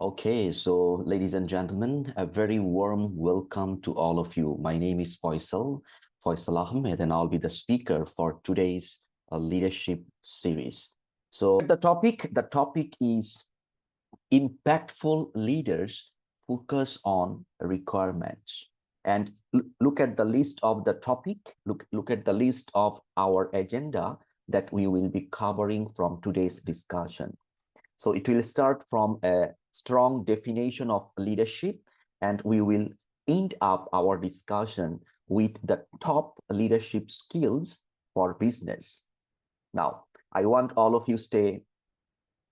Okay, so ladies and gentlemen, a very warm welcome to all of you. My name is Faisal Ahmed, and I'll be the speaker for today's leadership series. So the topic is impactful leaders focus on requirements. And look at the list of the topic, look at the list of our agenda that we will be covering from today's discussion. So it will start from a strong definition of leadership, and we will end up our discussion with the top leadership skills for business. Now, I want all of you stay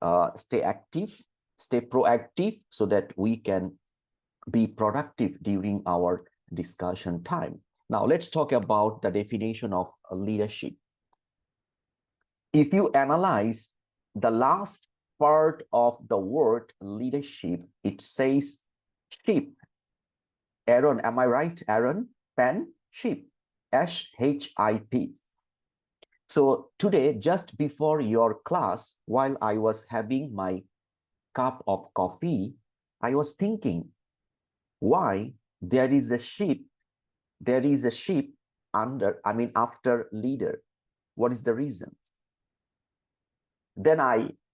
active, stay proactive, so that we can be productive during our discussion time. Now, let's talk about the definition of leadership. If you analyze the last part of the word leadership, it says sheep. Aaron, am I right? Aaron, pen, sheep, SHIP. So today, just before your class, while I was having my cup of coffee, I was thinking why there is a sheep after leader. What is the reason? Then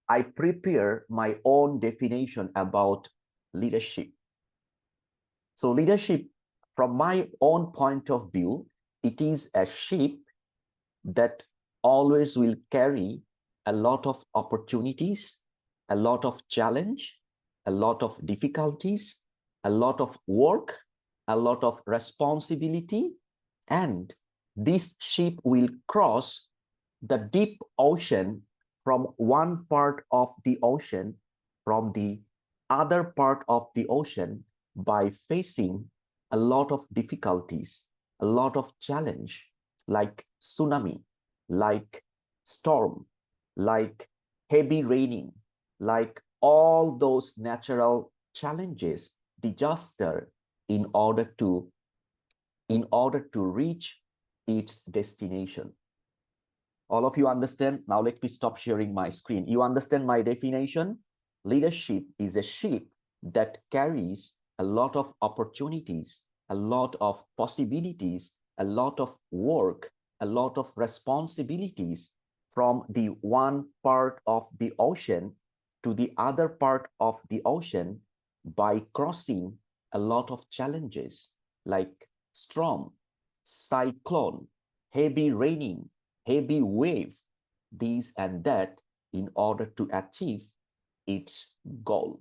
I prepare my own definition about leadership. So leadership, from my own point of view, it is a sheep that always will carry a lot of opportunities, a lot of challenge, a lot of difficulties, a lot of work, a lot of responsibility, and this sheep will cross the deep ocean from one part of the ocean from the other part of the ocean by facing a lot of difficulties, a lot of challenge, like tsunami, like storm, like heavy raining, like all those natural challenges, disaster, in order to reach its destination. All of you understand? Now let me stop sharing my screen. You understand my definition? Leadership is a sheep that carries a lot of opportunities, a lot of possibilities, a lot of work, a lot of responsibilities from the one part of the ocean to the other part of the ocean by crossing a lot of challenges like storm, cyclone, heavy raining, heavy wave, this and that, in order to achieve its goal.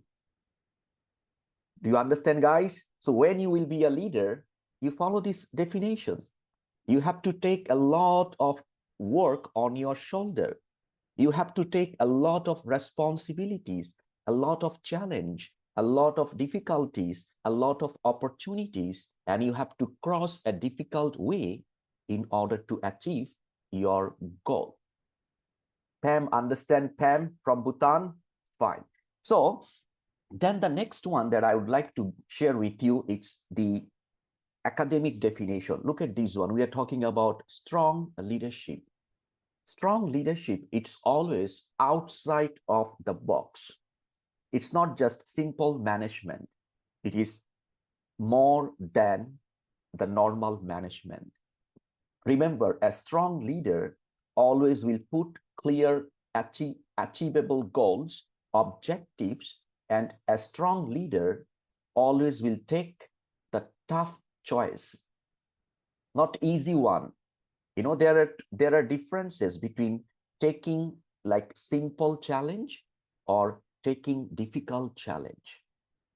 Do you understand, guys? So when you will be a leader, you follow this definition. You have to take a lot of work on your shoulder. You have to take a lot of responsibilities, a lot of challenge, a lot of difficulties, a lot of opportunities, and you have to cross a difficult way in order to achieve your goal. Pam, understand Pam from Bhutan? Fine. So then the next one that I would like to share with you is the academic definition. Look at this one. We are talking about strong leadership. Strong leadership, it's always outside of the box. It's not just simple management. It is more than the normal management. Remember, a strong leader always will put clear, achievable goals, objectives, and a strong leader always will take the tough choice, not easy one. You know, there are differences between taking like simple challenge or taking difficult challenge.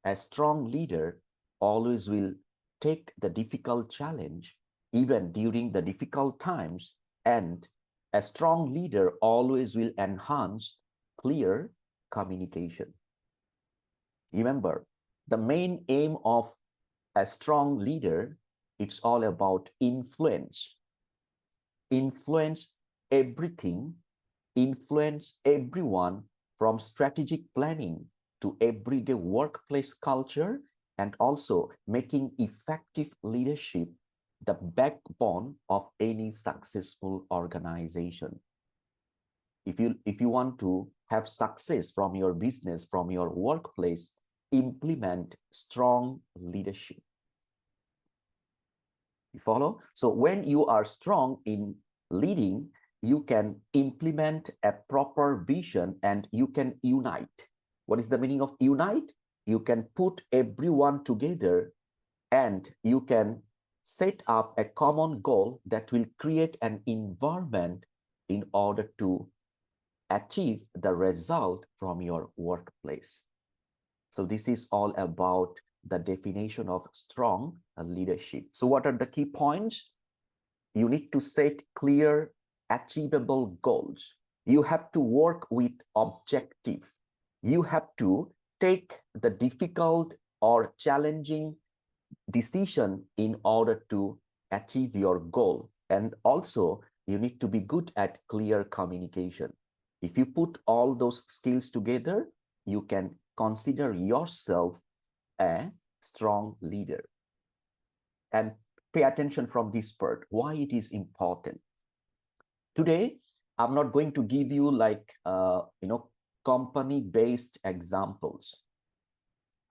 A strong leader always will take the difficult challenge even during the difficult times, and a strong leader always will enhance clear communication. Remember, the main aim of a strong leader, it's all about influence. Influence everything, influence everyone, from strategic planning to everyday workplace culture, and also making effective leadership the backbone of any successful organization. If you want to have success from your business, from your workplace, implement strong leadership. You follow? So when you are strong in leading, you can implement a proper vision and you can unite. What is the meaning of unite? You can put everyone together and you can set up a common goal that will create an environment in order to achieve the result from your workplace. So this is all about the definition of strong leadership. So what are the key points? You need to set clear, achievable goals. You have to work with objective. You have to take the difficult or challenging decision in order to achieve your goal. And also, you need to be good at clear communication. If you put all those skills together, you can consider yourself a strong leader. And pay attention from this part, why it is important. Today, I'm not going to give you like, company-based examples.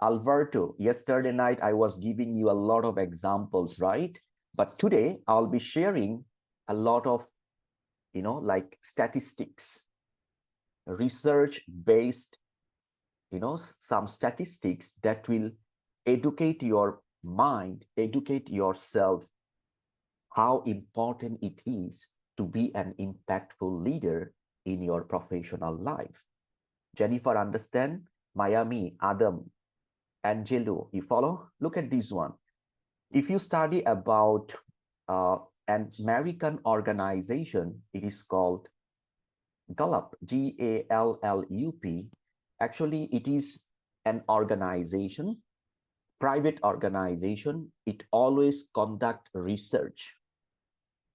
Alberto, yesterday night, I was giving you a lot of examples, right? But today, I'll be sharing a lot of, like statistics, research-based, some statistics that will educate your mind, educate yourself, how important it is to be an impactful leader in your professional life. Jennifer, understand? Miami, Adam, Angelo, you follow? Look at this one. If you study about an American organization, it is called Gallup, Gallup. Actually, it is an organization, private organization. It always conduct research.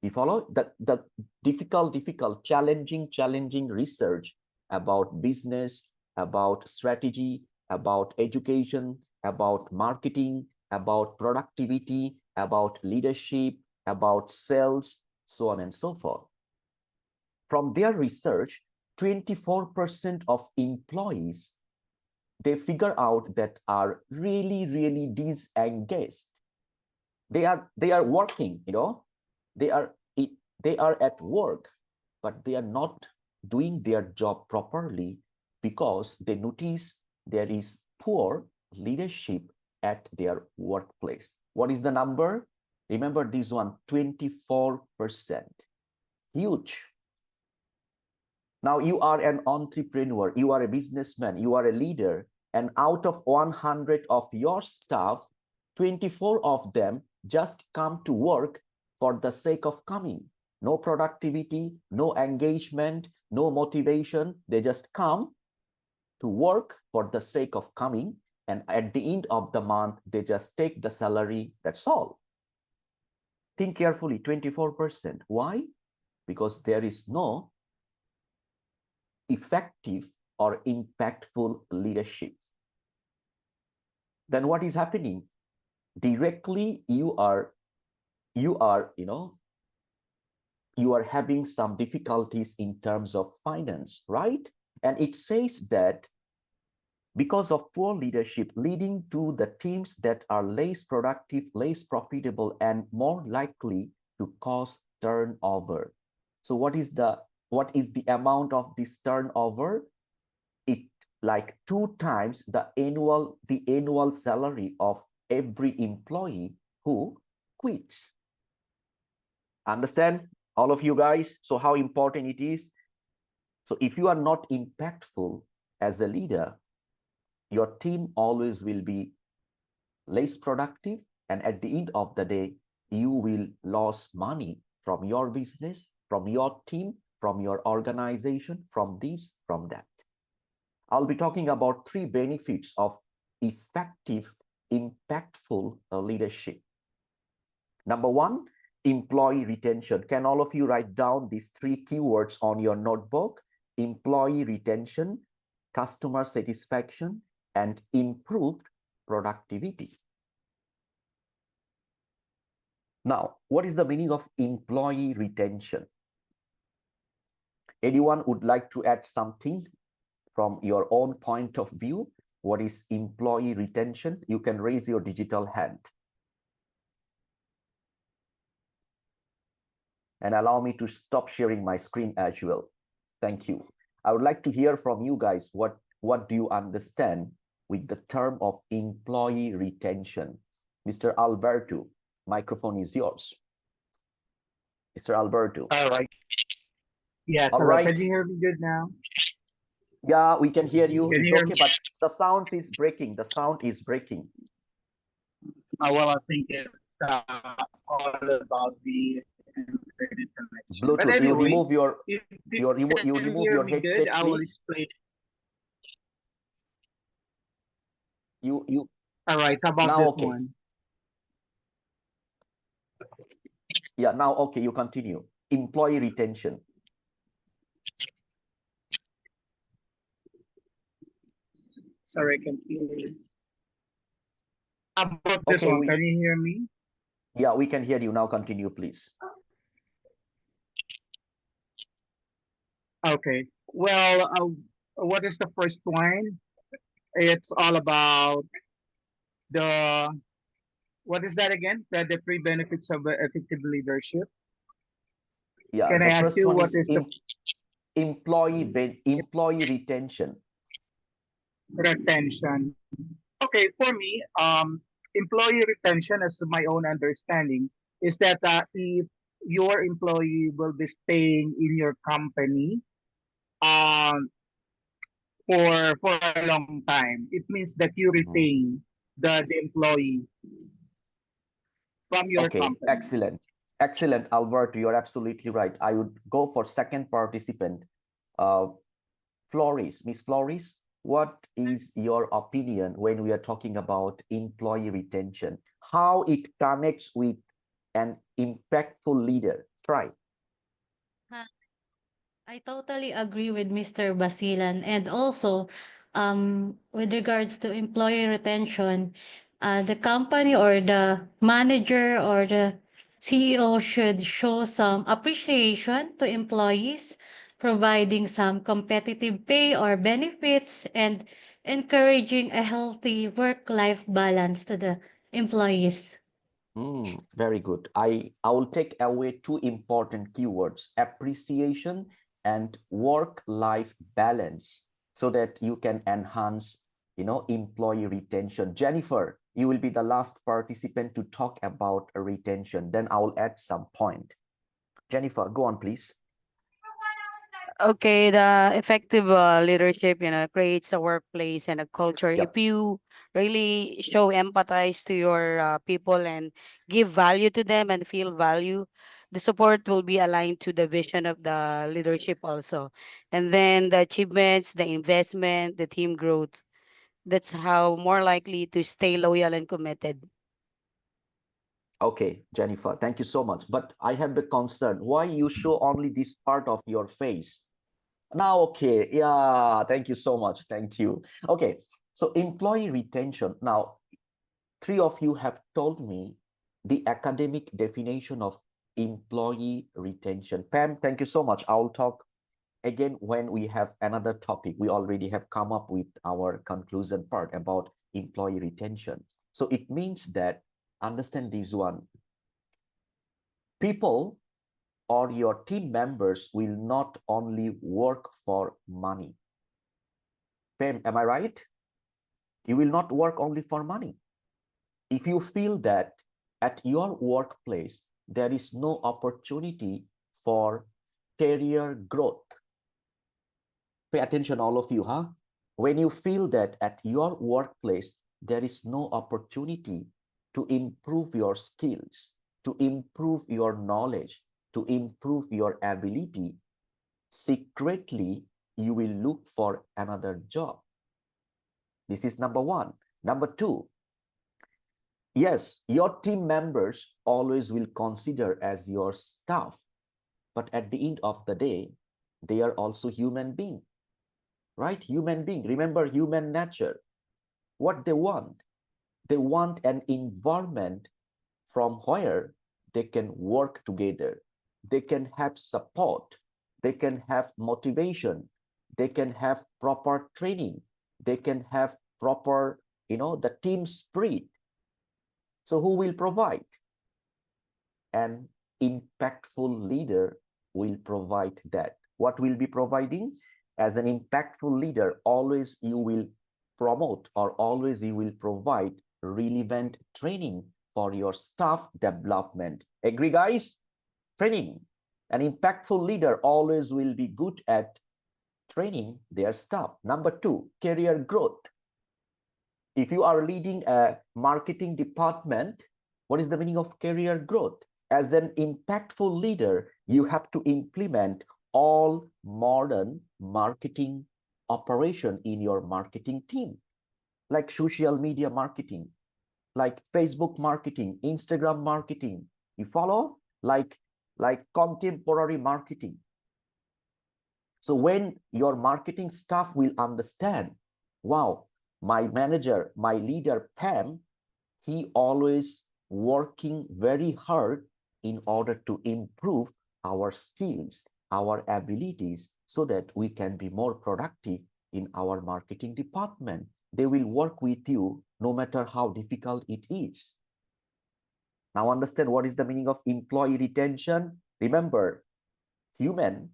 You follow? The difficult, challenging research about business, about strategy, about education, about marketing, about productivity, about leadership, about sales, so on and so forth. From their research, 24% of employees, they figure out that are really disengaged. They are working, they are at work, but they are not doing their job properly because they notice there is poor leadership at their workplace. What is the number? Remember this one, 24%. Huge. Now you are an entrepreneur, you are a businessman, you are a leader, and out of 100 of your staff, 24 of them just come to work for the sake of coming. No productivity, no engagement, no motivation. They just come to work for the sake of coming. And at the end of the month, they just take the salary. That's all. Think carefully, 24%. Why? Because there is no effective or impactful leadership. Then what is happening? Directly, you are having some difficulties in terms of finance, right? And it says that because of poor leadership leading to the teams that are less productive, less profitable, and more likely to cause turnover. So what is the amount of this turnover? It like 2 times the annual salary of every employee who quits. Understand, all of you guys? So how important it is? So if you are not impactful as a leader, your team always will be less productive, and at the end of the day, you will lose money from your business, from your team, from your organization, from this, from that. I'll be talking about 3 benefits of effective, impactful leadership. Number 1, employee retention. Can all of you write down these 3 keywords on your notebook? Employee retention, customer satisfaction, and improved productivity. Now, what is the meaning of employee retention? Anyone would like to add something from your own point of view? what is employee retention? You can raise your digital hand. And allow me to stop sharing my screen as well. Thank you. I would like to hear from you guys, what do you understand with the term of employee retention? Mr. Alberto, microphone is yours. Mr. Alberto. All right. Yes, All hello. right. Can you hear me good now? Yeah, we can hear you. Can It's you hear okay, me? but the sound is breaking. The sound is breaking. Well, I think it's all about the internet connection. But Bluetooth. You anyway, remove your if you you can remove hear your me good, headset, I will please. explain. You All right, how about now this okay. one? Yeah, now okay, you continue. Employee retention. Sorry, I can hear you. How about this Okay, one? Can you hear me? yeah, we can hear you now. Continue, please. Okay. Well, what is the first one? It's all about the, what is that again? The three benefits of effective leadership. Yeah, Can I the ask first you one what is is the employee retention. retention? Okay, for me, employee retention, as my own understanding, is that if your employee will be staying in your company um, for a long time, it means that you Mhm. retain the employee from your Okay, company. excellent. Excellent, Albert. You're absolutely right. I would go for second participant. Uh, Flores, Miss Flores, what is your opinion when we are talking about employee retention? How it connects with an impactful leader? Try. Huh, I totally agree with Mr. Basilan. And also, with regards to employee retention, the company or the manager or the CEO should show some appreciation to employees, providing some competitive pay or benefits and encouraging a healthy work-life balance to the employees. Very good. I will take away two important keywords, appreciation and work-life balance, so that you can enhance, employee retention. Jennifer, you will be the last participant to talk about retention. Then I will add some point. Jennifer, go on, please. Okay, the effective leadership, creates a workplace and a culture. Yep. If you really show empathize to your people and give value to them and feel value, the support will be aligned to the vision of the leadership also. And then the achievements, the investment, the team growth. That's how more likely to stay loyal and committed. Okay, Jennifer, thank you so much. But I have the concern. Why you show only this part of your face? Now, okay. Yeah, thank you so much. Thank you. Okay, so employee retention. Now, three of you have told me the academic definition of employee retention. Pam, thank you so much. I'll talk again when we have another topic. We already have come up with our conclusion part about employee retention. So it means that, understand this one, people or your team members will not only work for money. Pam, am I right? You will not work only for money. If you feel that at your workplace, there is no opportunity for career growth, pay attention, all of you, huh? When you feel that at your workplace, there is no opportunity to improve your skills, to improve your knowledge, to improve your ability, secretly, you will look for another job. This is number one. Number two, yes, your team members always will consider as your staff, but at the end of the day, they are also human being, right? Human being. Remember human nature. What they want an environment from where they can work together. They can have support. They can have motivation. They can have proper training. They can have proper, the team spirit. So who will provide? An impactful leader will provide that. What will be providing? As an impactful leader, always you will promote or always you will provide relevant training for your staff development. Agree, guys? Training. An impactful leader always will be good at training their staff. Number 2, career growth. If you are leading a marketing department, what is the meaning of career growth? As an impactful leader, you have to implement all modern marketing operation in your marketing team, like social media marketing, like Facebook marketing, Instagram marketing. You follow? Like contemporary marketing. So when your marketing staff will understand, wow, my manager, my leader, Pam, he always working very hard in order to improve our skills, our abilities, so that we can be more productive in our marketing department. They will work with you no matter how difficult it is. Now understand what is the meaning of employee retention. Remember, human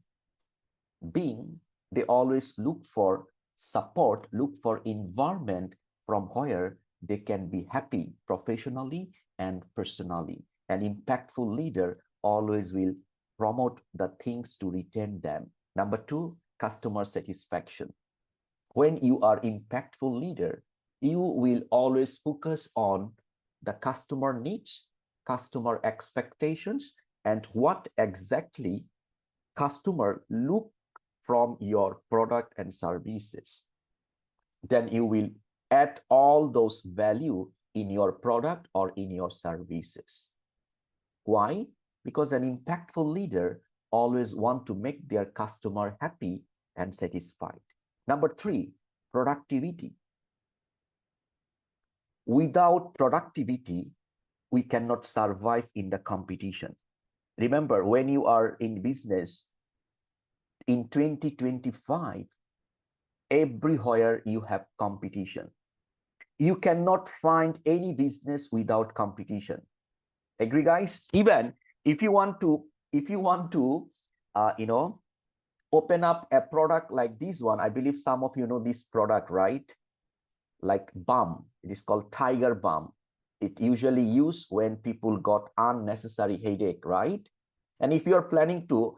being, they always look for support, look for environment from where they can be happy professionally and personally. An impactful leader always will promote the things to retain them. Number 2, customer satisfaction. When you are impactful leader, you will always focus on the customer needs, customer expectations, and what exactly customer look from your product and services. Then you will add all those value in your product or in your services. Why? Because an impactful leader always want to make their customer happy and satisfied. Number 3, productivity. Without productivity, we cannot survive in the competition. Remember, when you are in business in 2025, everywhere you have competition. You cannot find any business without competition. Agree, guys? Even if you want to open up a product like this one, I believe some of you know this product, right? Like balm. It is called Tiger Balm. It usually used when people got unnecessary headache, right? And if you're planning to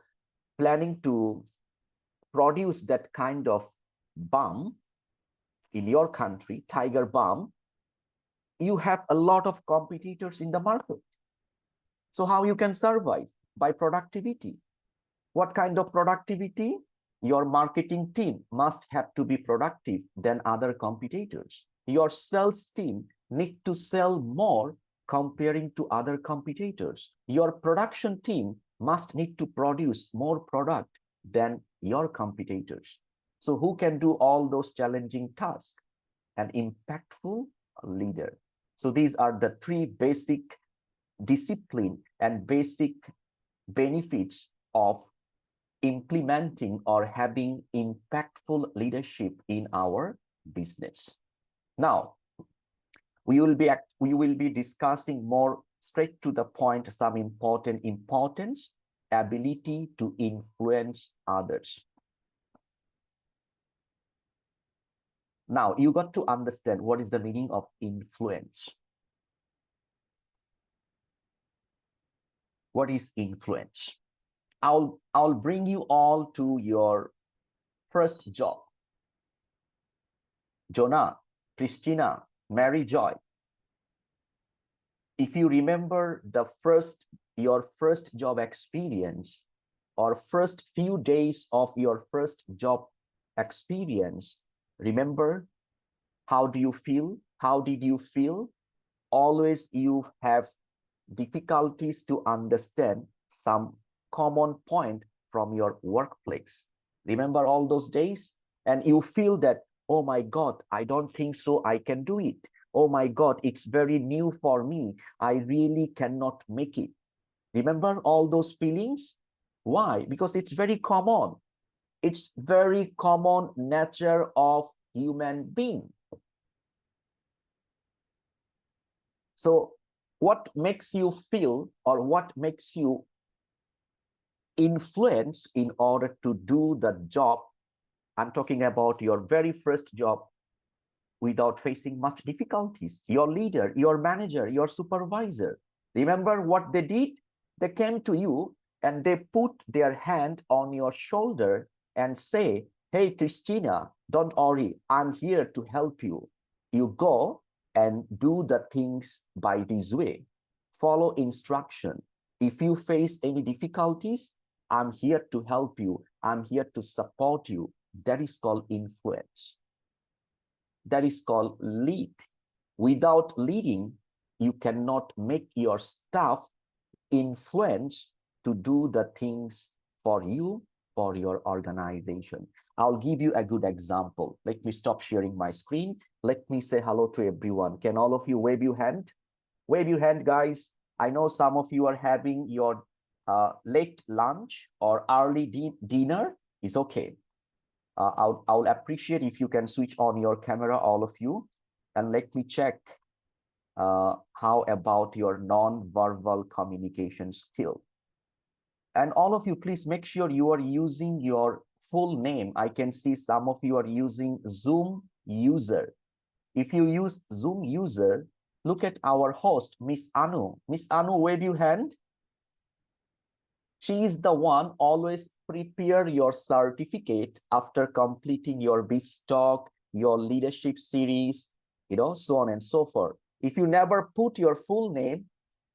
produce that kind of balm in your country, Tiger Balm, you have a lot of competitors in the market. So how you can survive? By productivity. What kind of productivity? Your marketing team must have to be productive than other competitors. Your sales team need to sell more comparing to other competitors. Your production team must need to produce more product than your competitors. So who can do all those challenging tasks? An impactful leader. So these are the 3 basic discipline and basic benefits of implementing or having impactful leadership in our business. Now, we will be discussing more straight to the point some importance, ability to influence others. Now, you got to understand what is the meaning of influence. What is influence? I'll bring you all to your first job. Jonah, Christina, Mary Joy. If you remember your first job experience or first few days of your first job experience, remember, how do you feel? How did you feel? Always you have difficulties to understand some common point from your workplace. Remember all those days? And you feel that, oh my God, I don't think so I can do it. Oh my God, it's very new for me. I really cannot make it. Remember all those feelings? Why? Because it's very common. It's very common nature of human being. So what makes you feel, or what makes you influence in order to do the job? I'm talking about your very first job without facing much difficulties. Your leader, your manager, your supervisor. Remember what they did? They came to you and they put their hand on your shoulder and say, hey, Christina, don't worry, I'm here to help you. You go and do the things by this way. Follow instruction. If you face any difficulties, I'm here to help you. I'm here to support you. That is called influence. That is called lead. Without leading, you cannot make your staff influence to do the things for you, for your organization. I'll give you a good example. Let me stop sharing my screen. Let me say hello to everyone. Can all of you wave your hand? Wave your hand, guys. I know some of you are having your late lunch or early dinner. It's okay. I'll appreciate if you can switch on your camera, all of you, and let me check how about your non-verbal communication skill. And all of you, please make sure you are using your full name. I can see some of you are using Zoom user. If you use Zoom user, look at our host, Miss Anu. Miss Anu, wave your hand. She is the one always prepare your certificate after completing your BizTalk, your leadership series, so on and so forth. If you never put your full name,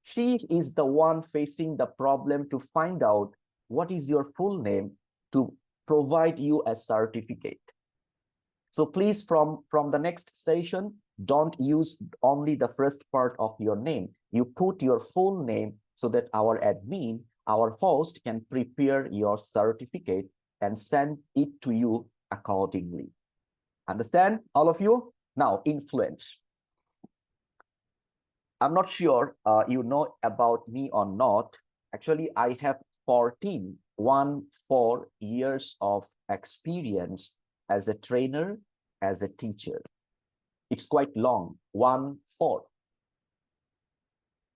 she is the one facing the problem to find out what is your full name to provide you a certificate. So please, from the next session, don't use only the first part of your name. You put your full name so that our admin, our host, can prepare your certificate and send it to you accordingly. Understand, all of you? Now, influence. I'm not sure you know about me or not. Actually, I have 14 years of experience as a trainer, as a teacher. It's quite long, 14.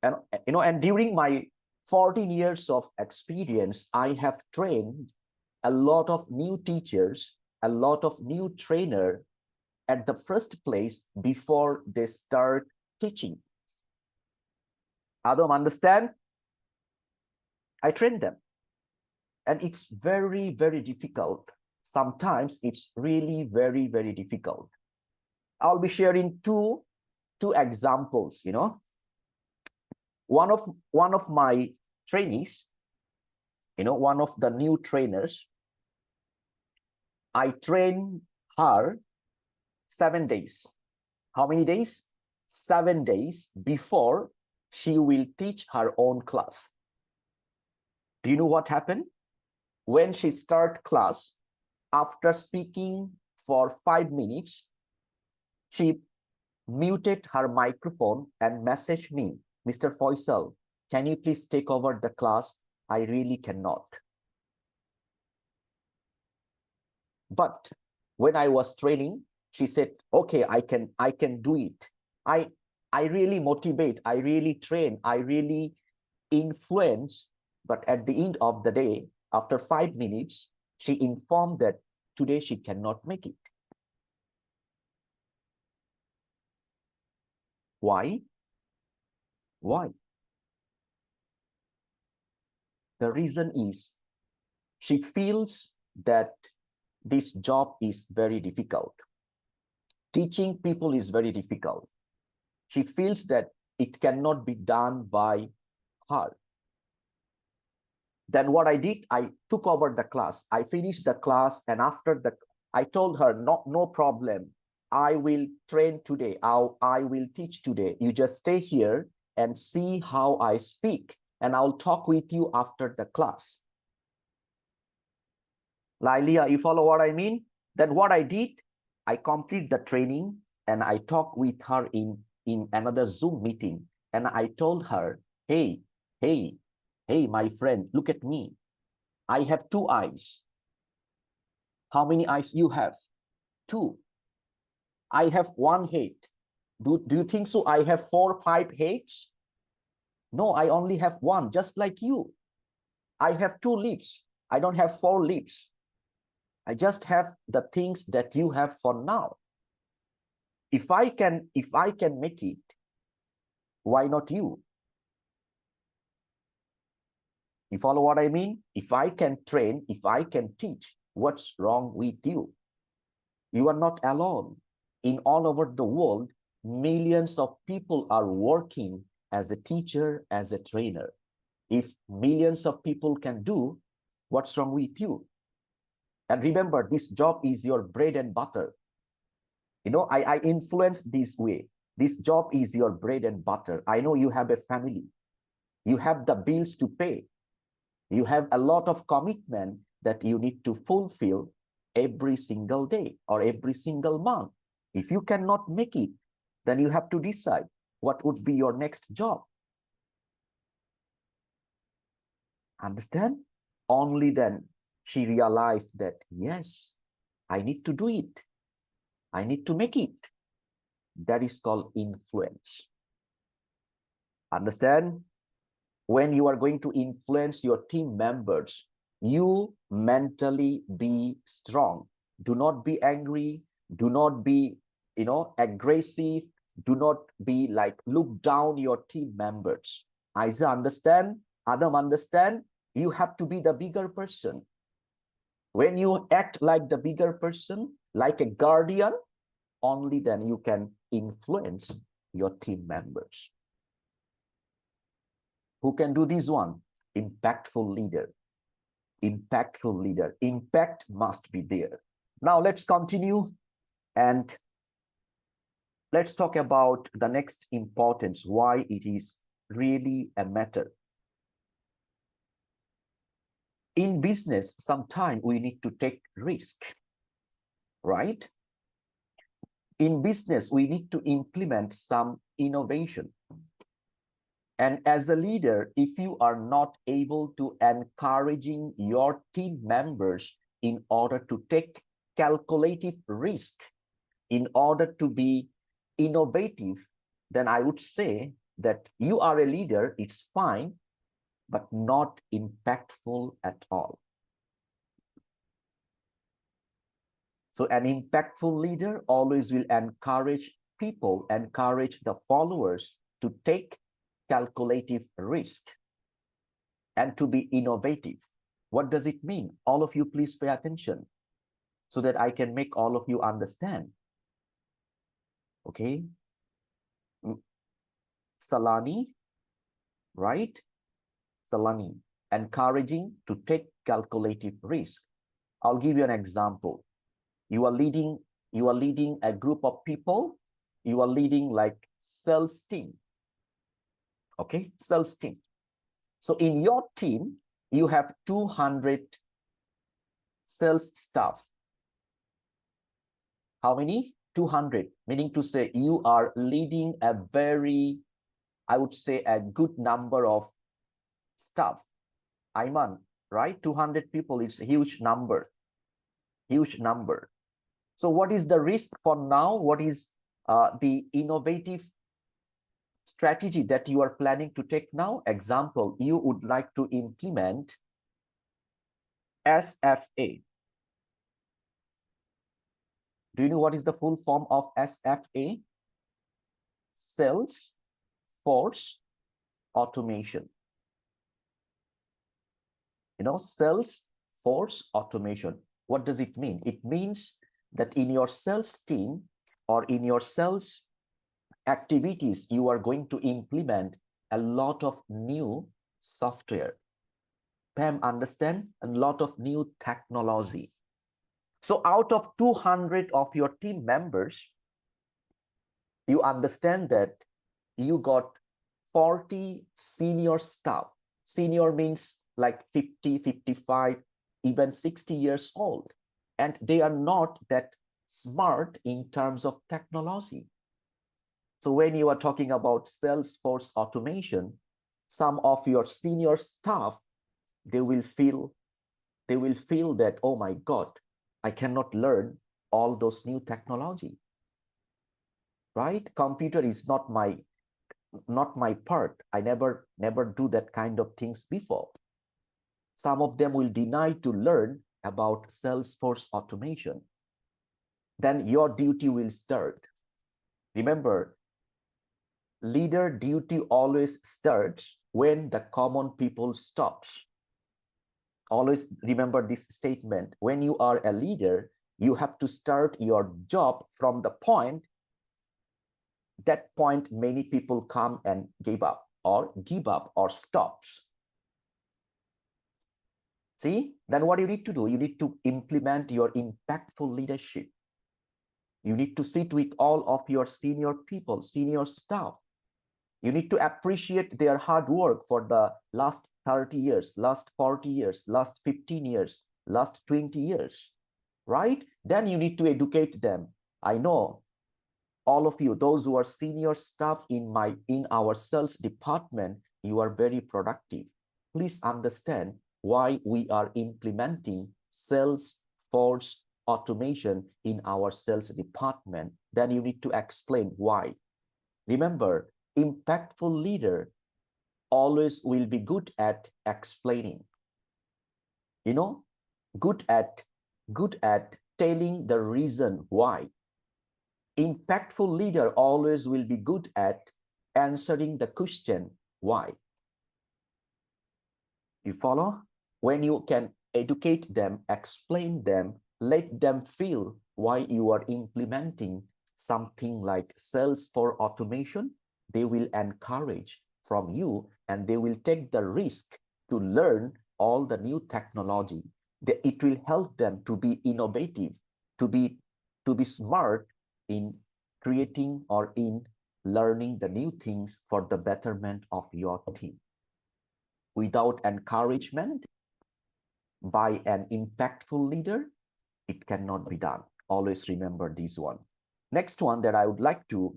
And during my 14 years of experience, I have trained a lot of new teachers, a lot of new trainers at the first place before they start teaching. Adam, understand? I train them. And it's very, very difficult. Sometimes it's really very, very difficult. I'll be sharing two examples, One of my trainees, one of the new trainers, I trained her 7 days. How many days? 7 days before she will teach her own class. Do you know what happened? When she started class, after speaking for 5 minutes, she muted her microphone and messaged me, Mr. Faisal, can you please take over the class? I really cannot. But when I was training, she said, okay, I can do it. I really motivate, I really train, I really influence. But at the end of the day, after 5 minutes, she informed that today she cannot make it. Why? Why? The reason is she feels that this job is very difficult. Teaching people is very difficult. She feels that it cannot be done by her. Then what I did, I took over the class. I finished the class, and after I told her, no problem. I will train today. I will teach today. You just stay here and see how I speak, and I'll talk with you after the class. Lailia, you follow what I mean? Then what I did, I complete the training and I talked with her in another Zoom meeting. And I told her, hey, my friend, look at me. I have 2 eyes. How many eyes you have? 2. I have 1 head. Do you think so? I have 4 or 5 heads? No, I only have one, just like you. I have 2 lips. I don't have 4 lips. I just have the things that you have for now. If I can make it, why not you? You follow what I mean? If I can train, if I can teach, what's wrong with you? You are not alone. In all over the world, millions of people are working as a teacher, as a trainer. If millions of people can do, what's wrong with you? And remember, this job is your bread and butter. You know, I influence this way. This job is your bread and butter. I know you have a family. You have the bills to pay. You have a lot of commitment that you need to fulfill every single day or every single month. If you cannot make it, then you have to decide what would be your next job. Understand? Only then she realized that, yes, I need to do it. I need to make it. That is called influence. Understand? When you are going to influence your team members, you mentally be strong. Do not be angry. Do not be, aggressive. Do not be like look down your team members. Isa understand? Adam understand? You have to be the bigger person. When you act like the bigger person, like a guardian, only then you can influence your team members. Who can do this one? Impactful leader. Impactful leader. Impact must be there. Now let's continue and let's talk about the next importance, why it is really a matter. In business, sometimes we need to take risk, right? In business, we need to implement some innovation. And as a leader, if you are not able to encouraging your team members in order to take calculative risk, in order to be innovative, then I would say that you are a leader, it's fine, but not impactful at all. So an impactful leader always will encourage people, encourage the followers to take calculative risk and to be innovative. What does it mean? All of you, please pay attention so that I can make all of you understand. Okay. Salani, right? Salani, encouraging to take calculative risk. I'll give you an example. You are leading a group of people. You are leading like sales team. Okay, sales team. So in your team, you have 200 sales staff. How many? 200, meaning to say you are leading a very, I would say, a good number of staff. Ayman, right? 200 people, it's a huge number. Huge number. So what is the risk for now? What is the innovative strategy that you are planning to take now? Example, you would like to implement SFA. Do you know what is the full form of SFA? Sales Force Automation. Sales Force Automation. What does it mean? It means that in your sales team or in your sales activities, you are going to implement a lot of new software. Pam, understand? A lot of new technology. So out of 200 of your team members, you understand that you got 40 senior staff. Senior means like 50, 55, even 60 years old. And they are not that smart in terms of technology. So when you are talking about Salesforce automation, some of your senior staff, they will feel that, oh my God, I cannot learn all those new technology. right? Computer is not my part. I never do that kind of things before. Some of them will deny to learn about Salesforce automation. Then your duty will start. Remember, leader duty always starts when the common people stops. Always remember this statement. When you are a leader, you have to start your job from the point. That point many people come and give up or stops. See, then what you need to do, you need to implement your impactful leadership. You need to sit with all of your senior people, senior staff. You need to appreciate their hard work for the last 30 years, last 40 years, last 15 years, last 20 years, right? Then you need to educate them. I know all of you, those who are senior staff in our sales department, you are very productive. Please understand why we are implementing Salesforce automation in our sales department. Then you need to explain why. Remember, impactful leader always will be good at explaining. You know, good at telling the reason why. Impactful leader always will be good at answering the question why. You follow? When you can educate them, explain them, let them feel why you are implementing something like Salesforce automation, they will encourage from you and they will take the risk to learn all the new technology. It will help them to be innovative, to be smart in creating or in learning the new things for the betterment of your team. Without encouragement by an impactful leader, it cannot be done. Always remember this one. Next one that I would like to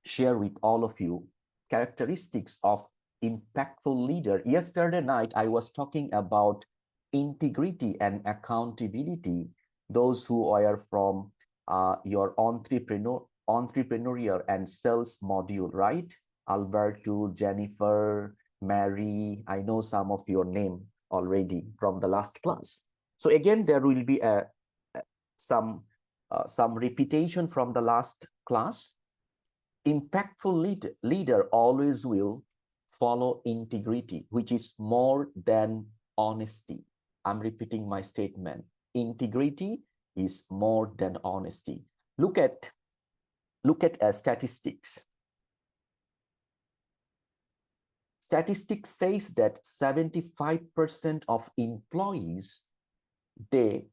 share with all of you, characteristics of impactful leader. Yesterday night, I was talking about integrity and accountability. Those who are from your entrepreneurial and sales module, right? Alberto, Jennifer, Mary, I know some of your name already from the last class. So again, there will be some repetition from the last class. Impactful leader always will follow integrity, which is more than honesty. I'm repeating my statement. Integrity is more than honesty. Look at statistics. Statistics says that 75% of employees, they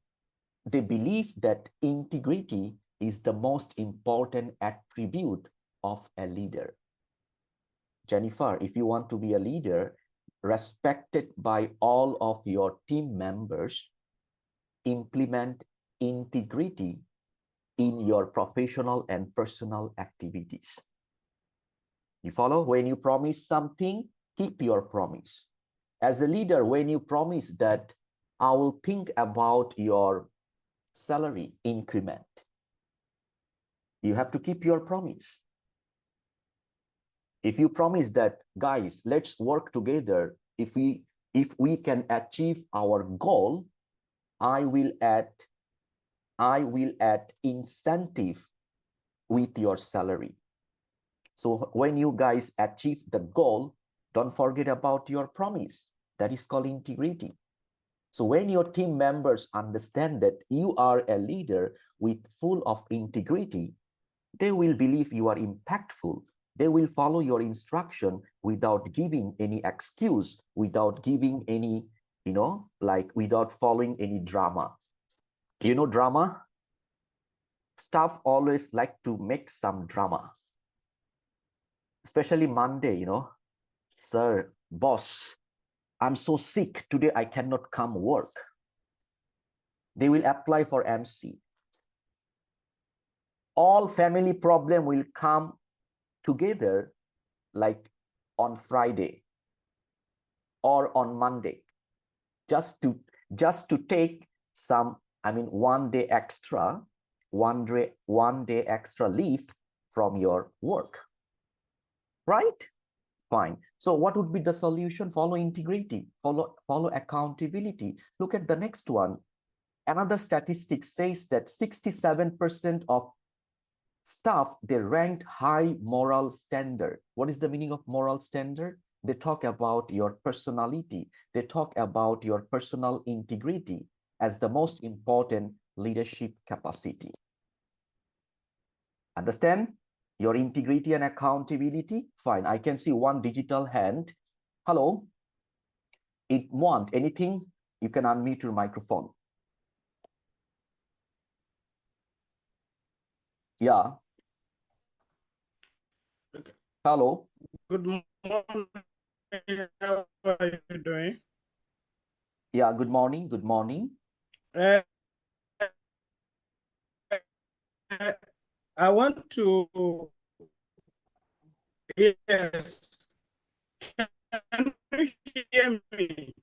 believe that integrity is the most important attribute of a leader. Jennifer, if you want to be a leader respected by all of your team members, implement integrity in your professional and personal activities. You follow? When you promise something, keep your promise. As a leader, when you promise that I will think about your salary increment, you have to keep your promise. If you promise that, guys, let's work together. If we can achieve our goal, I will add incentive with your salary. So when you guys achieve the goal, don't forget about your promise. That is called integrity. So when your team members understand that you are a leader with full of integrity, they will believe you are impactful. They will follow your instruction without giving any excuse, without giving any, without following any drama. You know drama? Staff always like to make some drama. Especially Monday, Sir, boss, I'm so sick today, I cannot come work. They will apply for MC. All family problem will come together like on Friday or on Monday, just to take some, one day extra leave from your work, right? Fine. So what would be the solution? Follow integrity, follow accountability. Look at the next one. Another statistic says that 67% of staff, they ranked high moral standard. What is the meaning of moral standard? They talk about your personality. They talk about your personal integrity as the most important leadership capacity. Understand? Your integrity and accountability? Fine. I can see one digital hand. Hello? It want anything? You can unmute your microphone. Yeah. Okay. Hello. Good morning. How are you doing? Yeah, good morning. Good morning. Uh, I want to, yes, can you hear me?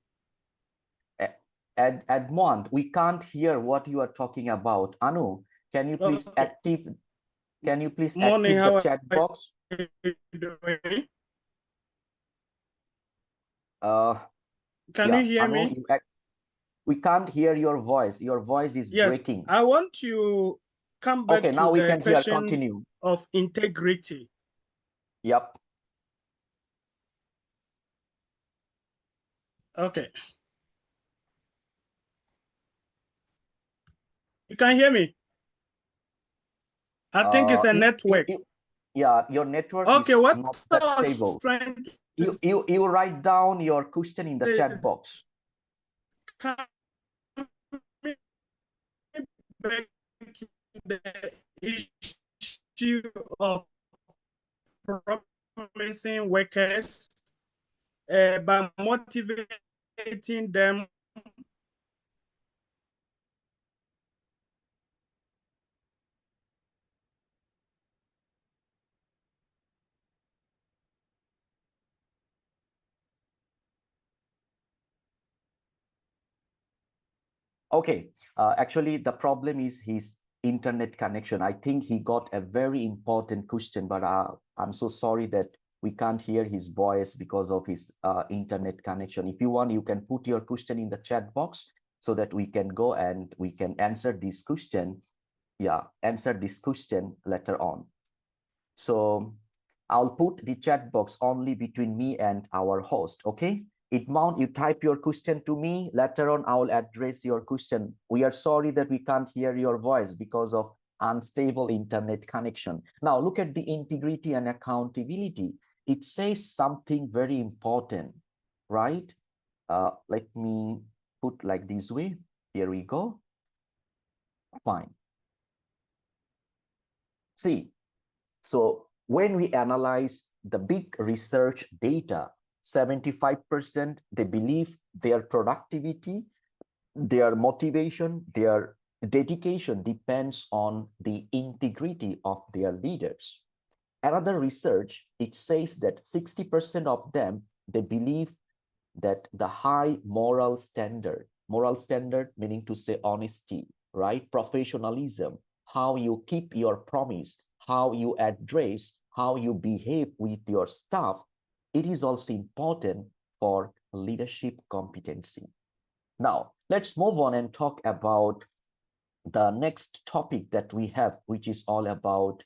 Edmond, we can't hear what you are talking about. Anu, can you please Okay. Morning, active the how chat are box? you doing? Can Yeah, you hear Anu, me? we can't hear your voice. Your voice is Yes, breaking. I want to come back Okay, to now we the can hear. question Continue. of integrity. Yep. Okay. You can hear me? I think it's a network. Yeah, your network Okay, is what not I that was stable. trying to You write down your question in the say chat is box. coming back to the issue of promising workers by motivating them. Okay, actually, the problem is his internet connection. I think he got a very important question, but I'm so sorry that we can't hear his voice because of his internet connection. If you want, you can put your question in the chat box so that we can go and we can answer this question. Yeah, answer this question later on. So I'll put the chat box only between me and our host, okay? Mount, you type your question to me. Later on, I will address your question. We are sorry that we can't hear your voice because of unstable internet connection. Now, look at the integrity and accountability. It says something very important, right? Let me put like this way. Here we go. Fine. See, so when we analyze the big research data, 75% they believe their productivity, their motivation, their dedication depends on the integrity of their leaders. Another research, it says that 60% of them, they believe that the high moral standard meaning to say honesty, right? Professionalism, how you keep your promise, how you address, how you behave with your staff, it is also important for leadership competency. Now, let's move on and talk about the next topic that we have, which is all about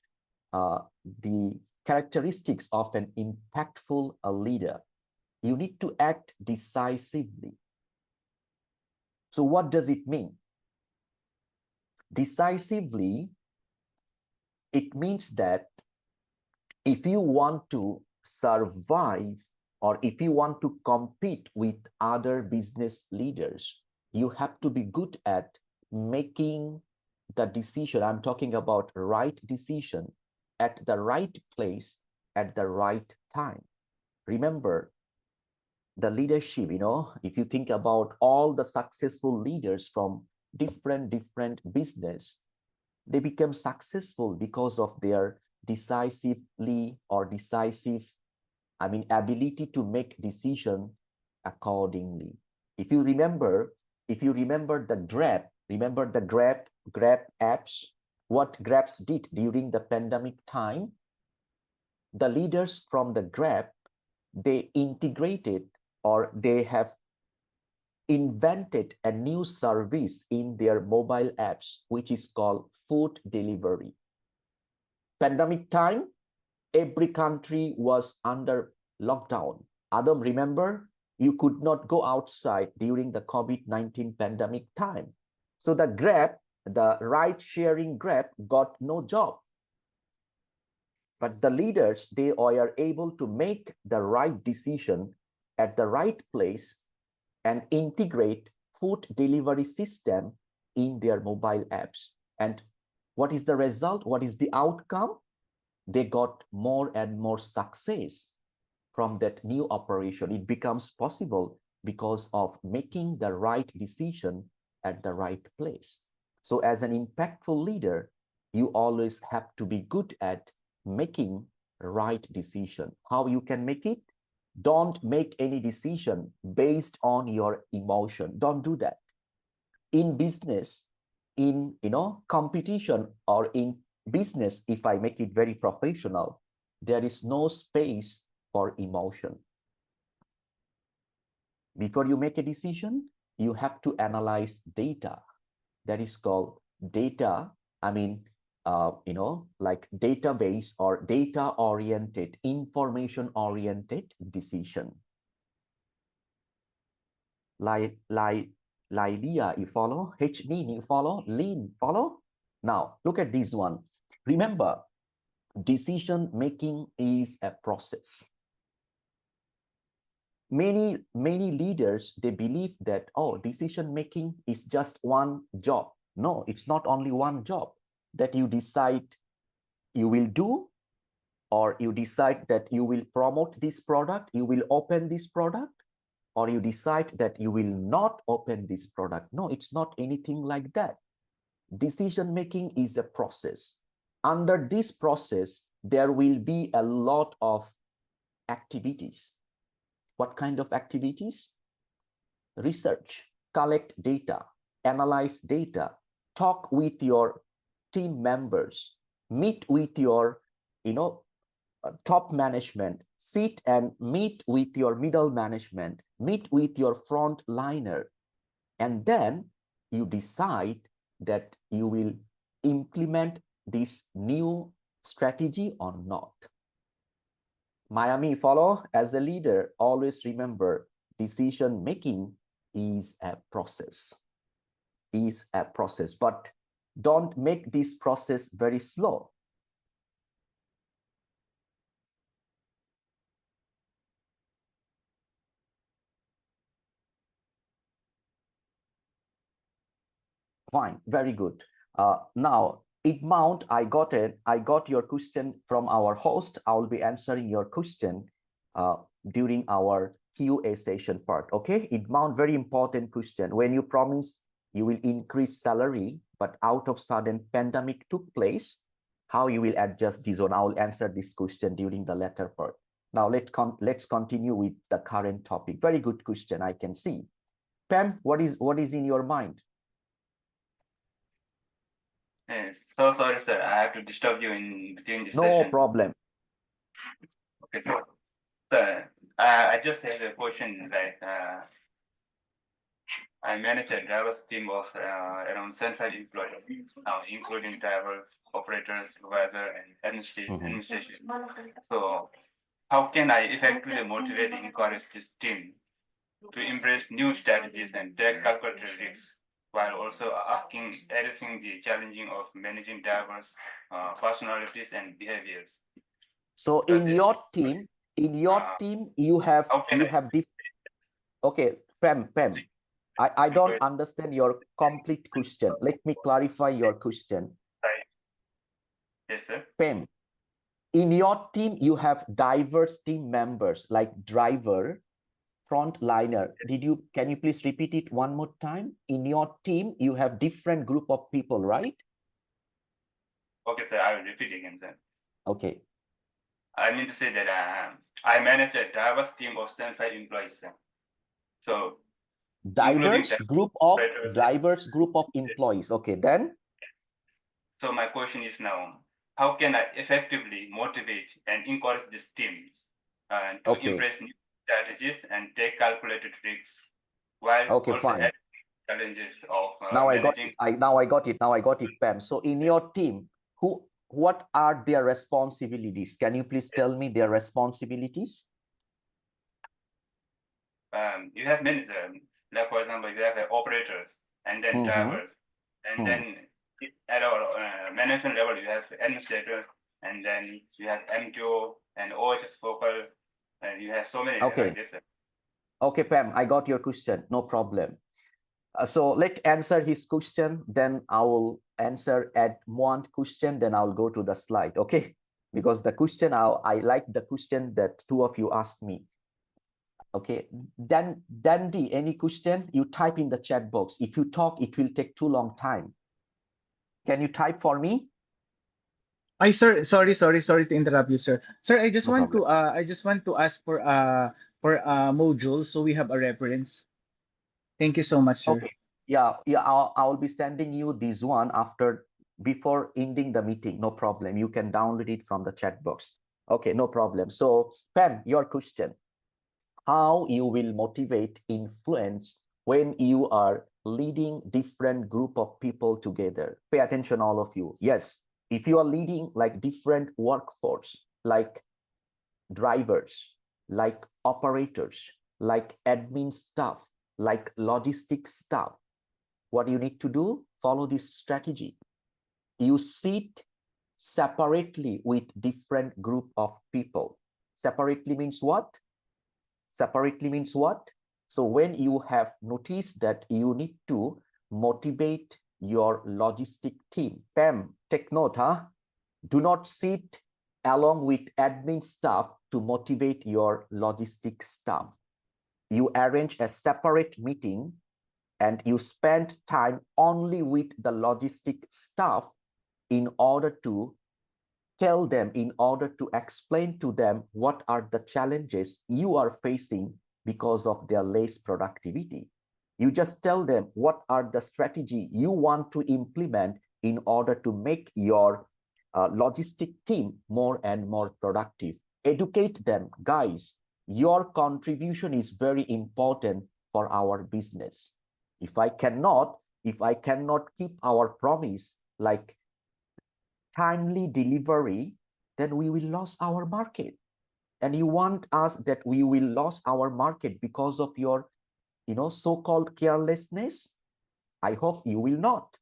the characteristics of an impactful leader. You need to act decisively. So what does it mean? Decisively, it means that if you want to survive or if you want to compete with other business leaders, you have to be good at making the decision. I'm talking about right decision at the right place at the right time. Remember, the leadership, if you think about all the successful leaders from different business, they become successful because of their decisively or decisive, ability to make decision accordingly. If you remember the Grab apps, what Grabs did during the pandemic time, the leaders from the Grab, they integrated or they have invented a new service in their mobile apps, which is called food delivery. Pandemic time, every country was under lockdown. Adam, remember, you could not go outside during the COVID-19 pandemic time. So the Grab, the ride-sharing Grab, got no job. But the leaders, they are able to make the right decision at the right place and integrate food delivery system in their mobile apps. And what is the result? What is the outcome? They got more and more success from that new operation. It becomes possible because of making the right decision at the right place. So as an impactful leader, you always have to be good at making right decision. How you can make it? Don't make any decision based on your emotion. Don't do that. In business, in competition, or in business, if I make it very professional, there is no space for emotion. Before you make a decision, you have to analyze data. That is called data. I mean, like database or data-oriented, information-oriented decision. Lilia, you follow? H-Lean, you follow? Lean, follow? Now, look at this one. Remember, decision-making is a process. Many leaders, they believe that, oh, decision-making is just one job. No, it's not only one job that you decide you will do, or you decide that you will promote this product, you will open this product, or you decide that you will not open this product. No, it's not anything like that. Decision-making is a process. Under this process, there will be a lot of activities. What kind of activities? Research, collect data, analyze data, talk with your team members, meet with your top management, sit and meet with your middle management, meet with your front liner, and then you decide that you will implement this new strategy or not. Miami, follow? As a leader, always remember, decision making is a process. But don't make this process very slow. Fine, very good. Now, Idmount, I got it. I got your question from our host. I will be answering your question during our QA session part. Okay, Idmount, very important question. When you promise you will increase salary, but out of sudden pandemic took place, how you will adjust this one? I will answer this question during the latter part. Now let's continue with the current topic. Very good question, I can see. Pam, what is in your mind? Yes, so sorry, sir. I have to disturb you in between this No session. problem. Okay, so, sir, I just have a question. Like, I manage a diverse team of around 75 employees, including drivers, operators, supervisor, and administration. So, how can I effectively motivate and encourage this team to embrace new strategies and take calculated risks, while also addressing the challenging of managing diverse personalities and behaviors? So in your team, you have okay, Pam, I don't understand your complete question. Let me clarify your question. Right. Yes, sir. Pam, in your team, you have diverse team members like driver, frontliner. Can you please repeat it one more time? In your team, you have different group of people, right? Okay, sir, I will repeat again, sir. Okay. I mean to say that I manage a diverse team of 75 employees, sir. So diverse group of employees. Okay, then. So my question is now, how can I effectively motivate and encourage this team to Okay. embrace new strategies and take calculated risks while Okay, also fine. having challenges of Now I got managing. it. Now I got it. Now I got it, Pam. So in your team, what are their responsibilities? Can you please tell me their responsibilities? You have many, like for example, you have operators and then drivers, and then at our management level, you have administrators, and then you have MTO and OHS focal, and you have so many Okay. like this. Okay, Pam, I got your question. No problem. So let's answer his question. Then I will answer Edmond question. Then I'll go to the slide. Okay, because the question I like the question that two of you asked me. Okay, then Dandy, any question? You type in the chat box. If you talk, it will take too long time. Can you type for me? Sir, sorry to interrupt you, sir. Sir, I just No want problem. to ask for module so we have a reference. Thank you so much, sir. Okay. Yeah, I'll be sending you this one before ending the meeting. No problem. You can download it from the chat box. Okay, no problem. So, Pam, your question. How you will motivate, influence when you are leading different group of people together? Pay attention, all of you. Yes, if you are leading like different workforce, like drivers, like operators, like admin staff, like logistics staff, what you need to do, follow this strategy. You sit separately with different group of people. Separately means what? Separately means what? So when you have noticed that you need to motivate your logistic team, Pam, take note, huh? Do not sit along with admin staff to motivate your logistic staff. You arrange a separate meeting and you spend time only with the logistic staff in order to tell them, in order to explain to them what are the challenges you are facing because of their less productivity. You just tell them what are the strategy you want to implement in order to make your logistic team more and more productive. Educate them, guys. Your contribution is very important for our business. If I cannot keep our promise, like timely delivery, then we will lose our market. And you want us that we will lose our market because of your, so-called carelessness? I hope you will not,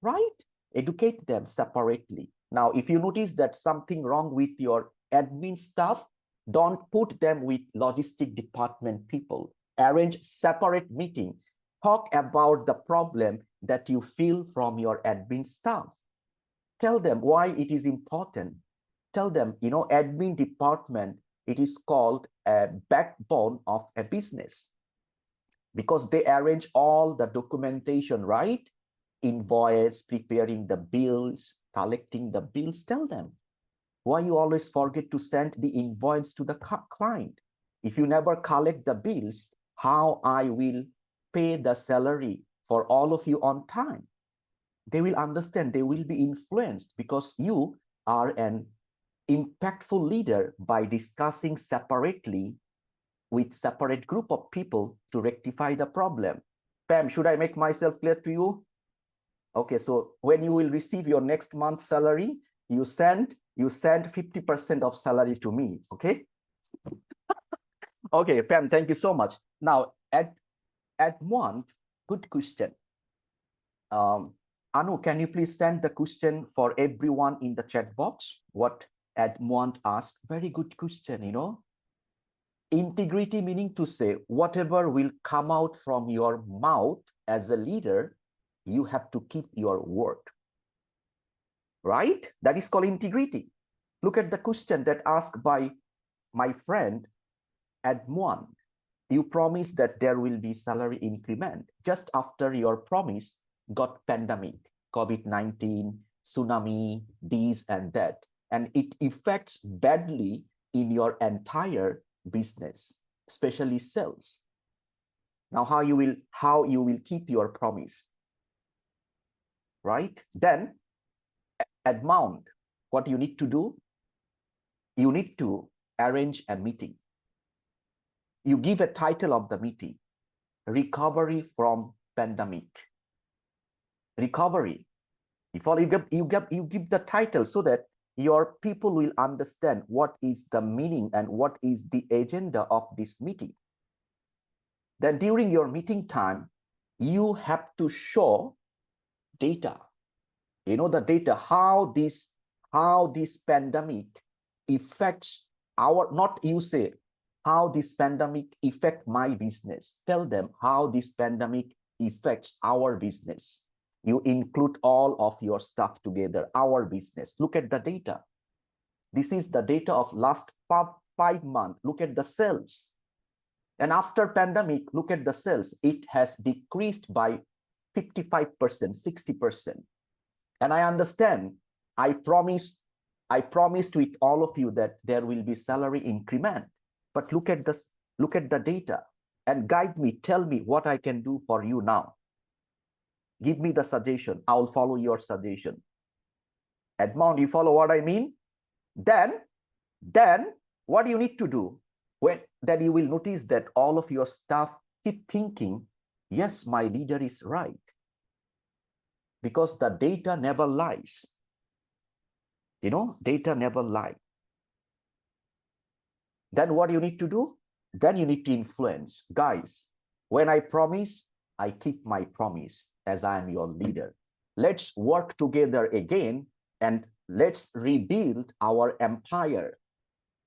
right? Educate them separately. Now, if you notice that something wrong with your admin staff, don't put them with logistic department people. Arrange separate meetings. Talk about the problem that you feel from your admin staff. Tell them why it is important. Tell them, admin department, it is called a backbone of a business because they arrange all the documentation, right? Invoice, preparing the bills, collecting the bills. Tell them why you always forget to send the invoice to the client. If you never collect the bills, how I will pay the salary for all of you on time? They will understand, they will be influenced because you are an impactful leader by discussing separately with separate group of people to rectify the problem. Pam, should I make myself clear to you? Okay, so when you will receive your next month's salary, you send 50% of salary to me, okay? Okay, Pam, thank you so much. Now, Edmond, good question. Anu, can you please send the question for everyone in the chat box? What Edmond asked, very good question, Integrity meaning to say, whatever will come out from your mouth as a leader, you have to keep your word. Right? That is called integrity. Look at the question that asked by my friend Edmond. You promised that there will be salary increment. Just after your promise, got pandemic, COVID-19, tsunami, this and that. And it affects badly in your entire business, especially sales. Now, how you will keep your promise, right? Then, Edmond, what you need to do? You need to arrange a meeting. You give a title of the meeting, Recovery from Pandemic. Recovery. You give the title so that your people will understand what is the meaning and what is the agenda of this meeting. Then during your meeting time, you have to show data. You know, the data, how this pandemic affects our, not you say, how this pandemic affect my business. Tell them how this pandemic affects our business. You include all of your stuff together, our business. Look at the data. This is the data of last 5 months. Look at the sales. And after pandemic, look at the sales. It has decreased by 55%, 60%. And I understand, I promised with all of you that there will be salary increment. But look at this, look at the data and guide me, tell me what I can do for you now. Give me the suggestion. I'll follow your suggestion. Edmond, you follow what I mean? Then what you need to do? Then you will notice that all of your staff keep thinking, yes, my leader is right. Because the data never lies. You know, data never lies. Then what you need to do? Then you need to influence. Guys, when I promise, I keep my promise as I am your leader. Let's work together again and let's rebuild our empire.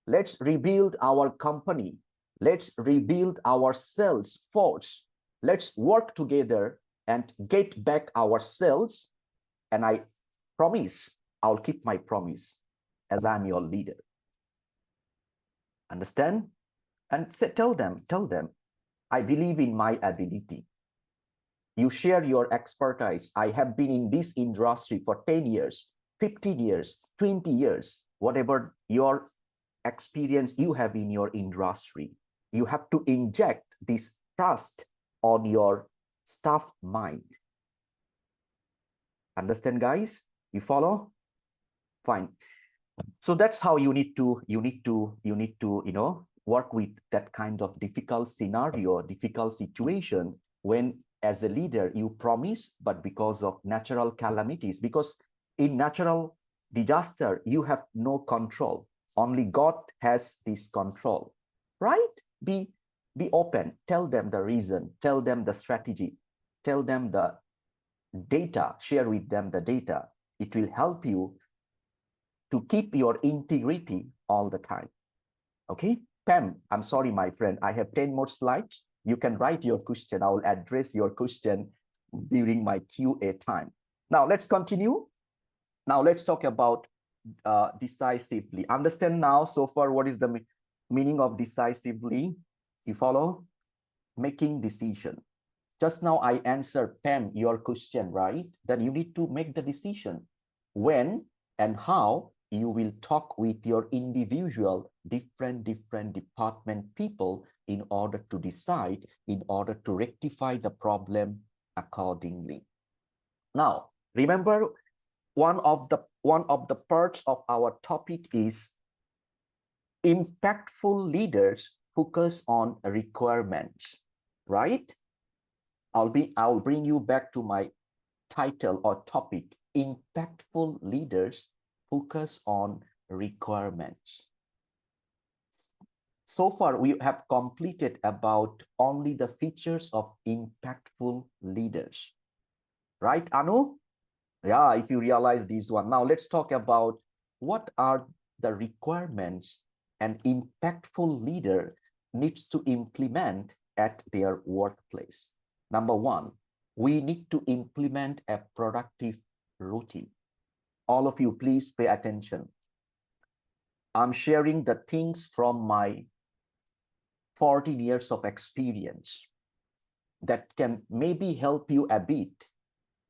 Let's rebuild our company. Let's rebuild our sales force. Let's work together and get back our sales. And I promise, I'll keep my promise as I'm your leader. Understand? And say, tell them, I believe in my ability. You share your expertise. I have been in this industry for 10 years, 15 years, 20 years, whatever your experience you have in your industry. You have to inject this trust on your staff mind. Understand, guys? You follow? Fine. So that's how you need to work with that kind of difficult scenario, difficult situation when as a leader you promise, but because of natural calamities, because in natural disaster you have no control. Only God has this control, right? Be open. Tell them the reason. Tell them the strategy. Tell them the data. Share with them the data. It will help you to keep your integrity all the time. Okay, Pam, I'm sorry, my friend. I have 10 more slides. You can write your question. I will address your question during my QA time. Now let's continue. Now let's talk about decisively. Understand now so far what is the meaning of decisively? You follow? Making decision. Just now I answered Pam your question, right? That you need to make the decision when and how you will talk with your individual different department people in order to decide, in order to rectify the problem accordingly. Now, remember one of the parts of our topic is impactful leaders focus on requirements, right? I'll bring you back to my title or topic, impactful leaders focus on requirements. So far, we have completed about only the features of impactful leaders, right, Anu? Yeah, if you realize this one. Now let's talk about what are the requirements an impactful leader needs to implement at their workplace. Number one, we need to implement a productive routine. All of you, please pay attention. I'm sharing the things from my 14 years of experience that can maybe help you a bit.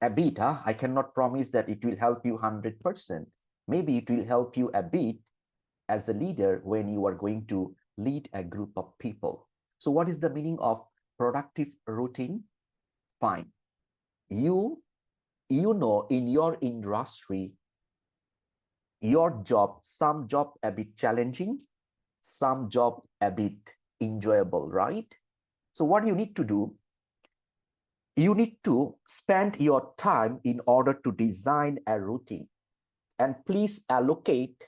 I cannot promise that it will help you 100%. Maybe it will help you a bit as a leader when you are going to lead a group of people. So what is the meaning of productive routine? Fine. You know, in your industry, your job, some job a bit challenging, some job a bit enjoyable, right? So what you need to do, you need to spend your time in order to design a routine, and please allocate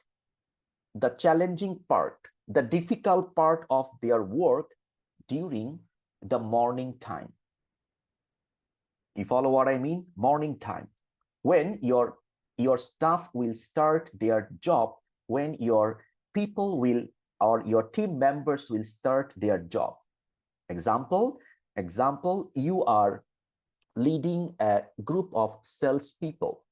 the challenging part, the difficult part of their work during the morning time. You follow what I mean? Morning time, when your staff will start their job, when your people will, or your team members will start their job. Example, you are leading a group of salespeople.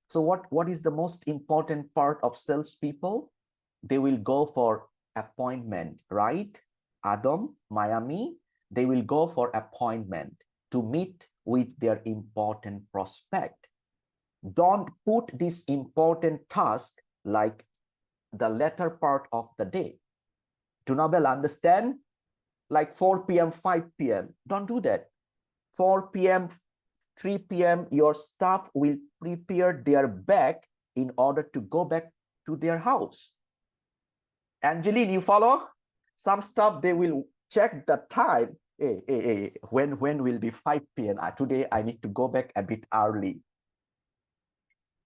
So what is the most important part of salespeople? They will go for appointment, right? Adam, Miami, they will go for appointment to meet with their important prospect. Don't put this important task like the latter part of the day. Do Nobel understand? Like 4 p.m., 5 p.m. Don't do that. 4 p.m., 3 p.m., your staff will prepare their bag in order to go back to their house. Angeline, you follow? Some staff, they will check the time. Hey, when will be 5 p.m.? Today I need to go back a bit early.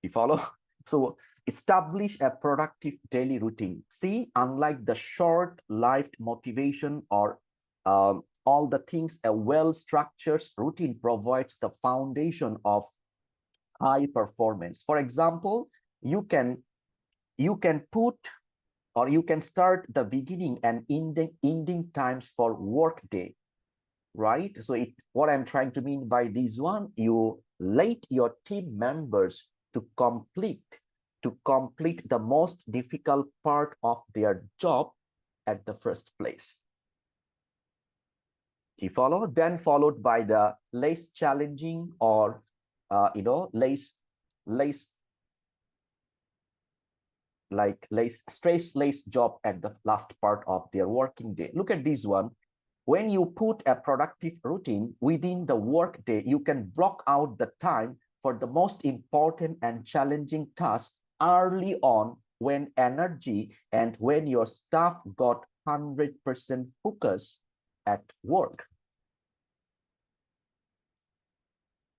You follow? So establish a productive daily routine. See, unlike the short-lived motivation or all the things, a well-structured routine provides the foundation of high performance. For example, you can put, or you can start the beginning and ending times for work day, right? So what I'm trying to mean by this one, you let your team members to complete the most difficult part of their job at the first place. You follow? Then followed by the less challenging or less stress-less job at the last part of their working day. Look at this one. When you put a productive routine within the work day, you can block out the time for the most important and challenging tasks early on, when energy and when your staff got 100% focus at work.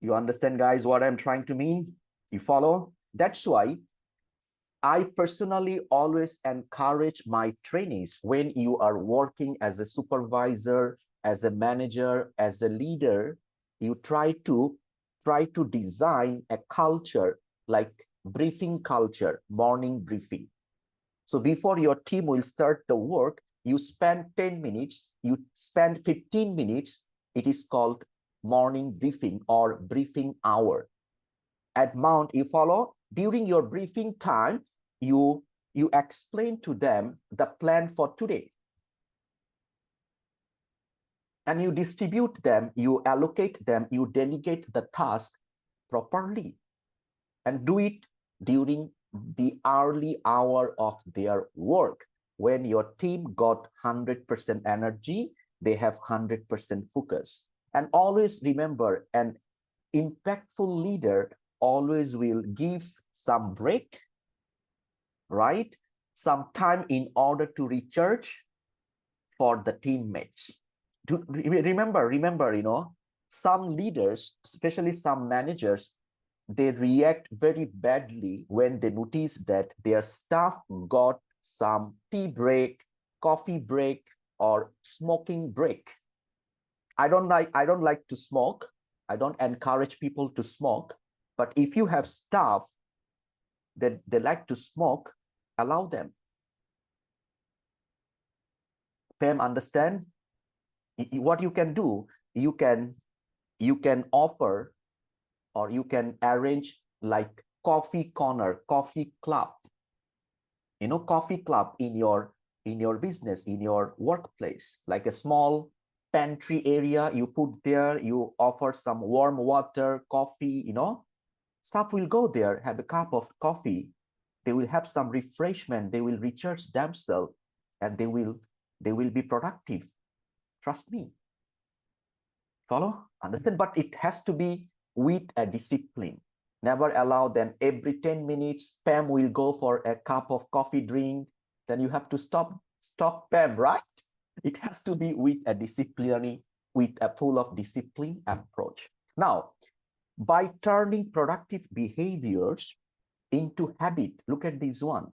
You understand, guys, what I'm trying to mean? You follow? That's why I personally always encourage my trainees, when you are working as a supervisor, as a manager, as a leader, you try to design a culture like briefing culture, morning briefing. So before your team will start the work, you spend 10 minutes, you spend 15 minutes. It is called morning briefing or briefing hour. At Mount, you follow? During your briefing time, you explain to them the plan for today. And you distribute them, you allocate them, you delegate the task properly. And do it during the early hour of their work, when your team got 100% energy, they have 100% focus. And always remember, an impactful leader always will give some break, right? Some time in order to recharge for the teammates. Remember, some leaders, especially some managers, they react very badly when they notice that their staff got some tea break, coffee break, or smoking break. I don't like to smoke. I don't encourage people to smoke. But if you have staff that they like to smoke, allow them. Pam, understand? What you can do, you can offer, or you can arrange like coffee corner, coffee club, coffee club in your business, in your workplace, like a small pantry area you put there, you offer some warm water, coffee, staff will go there, have a cup of coffee, they will have some refreshment, they will recharge themselves, and they will be productive. Trust me. Follow? Understand? But it has to be with a discipline. Never allow then every 10 minutes, Pam will go for a cup of coffee drink. Then you have to stop Pam, right? It has to be with a disciplinary, with a full of discipline approach. Now, by turning productive behaviors into habit, look at this one.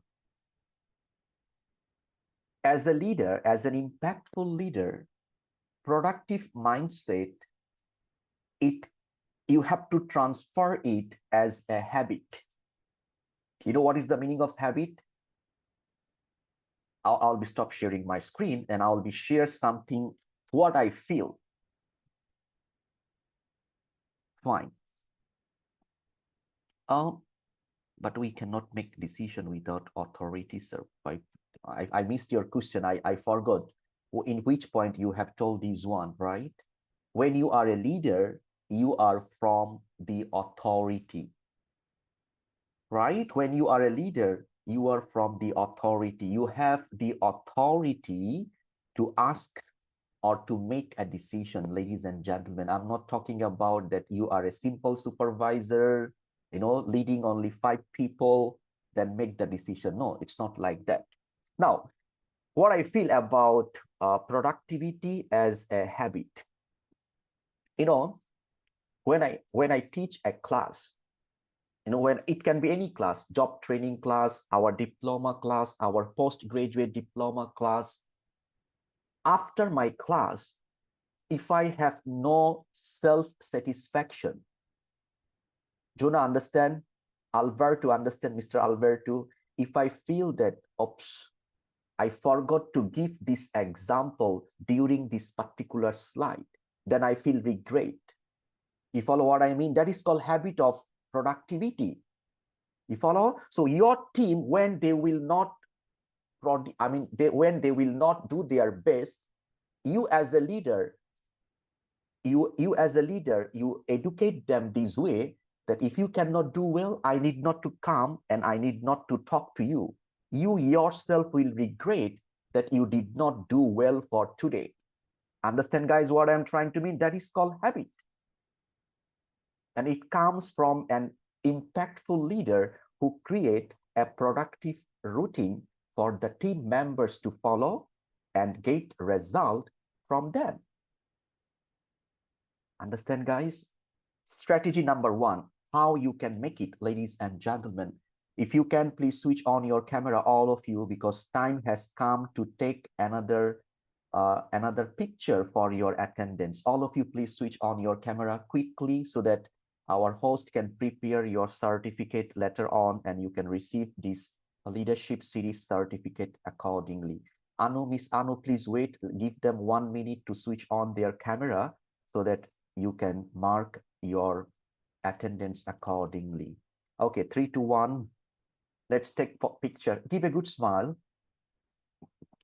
As a leader, as an impactful leader, productive mindset, you have to transfer it as a habit. You know what is the meaning of habit? I'll be stop sharing my screen and I'll be share something, what I feel. Fine. But we cannot make decision without authority, sir. I missed your question. I forgot in which point you have told this one, right? When you are a leader, you are from the authority, right? When you are a leader, you are from the authority. You have the authority to ask or to make a decision, ladies and gentlemen. I'm not talking about that you are a simple supervisor, you know, leading only 5 people, then make the decision. No, it's not like that. Now, what I feel about productivity as a habit, you know, when I teach a class, you know, when it can be any class, job training class, our diploma class, our postgraduate diploma class, after my class, if I have no self-satisfaction, Jonah, understand? Alberto, understand, Mr. Alberto, if I feel that, oops, I forgot to give this example during this particular slide, then I feel regret. You follow what I mean? That is called habit of productivity. You follow? So your team, when they will not, when they will not do their best, you as a leader, you educate them this way, that if you cannot do well, I need not to come and I need not to talk to you. You yourself will regret that you did not do well for today. Understand, guys, what I'm trying to mean? That is called habit. And it comes from an impactful leader who create a productive routine for the team members to follow and get result from them. Understand, guys? Strategy number 1, how you can make it, ladies and gentlemen. If you can, please switch on your camera, all of you, because time has come to take another picture for your attendance. All of you, please switch on your camera quickly so that our host can prepare your certificate later on and you can receive this leadership series certificate accordingly. Anu, Miss Anu, please wait, give them 1 minute to switch on their camera so that you can mark your attendance accordingly. Okay, 3, 2, 1. Let's take a picture. Give a good smile.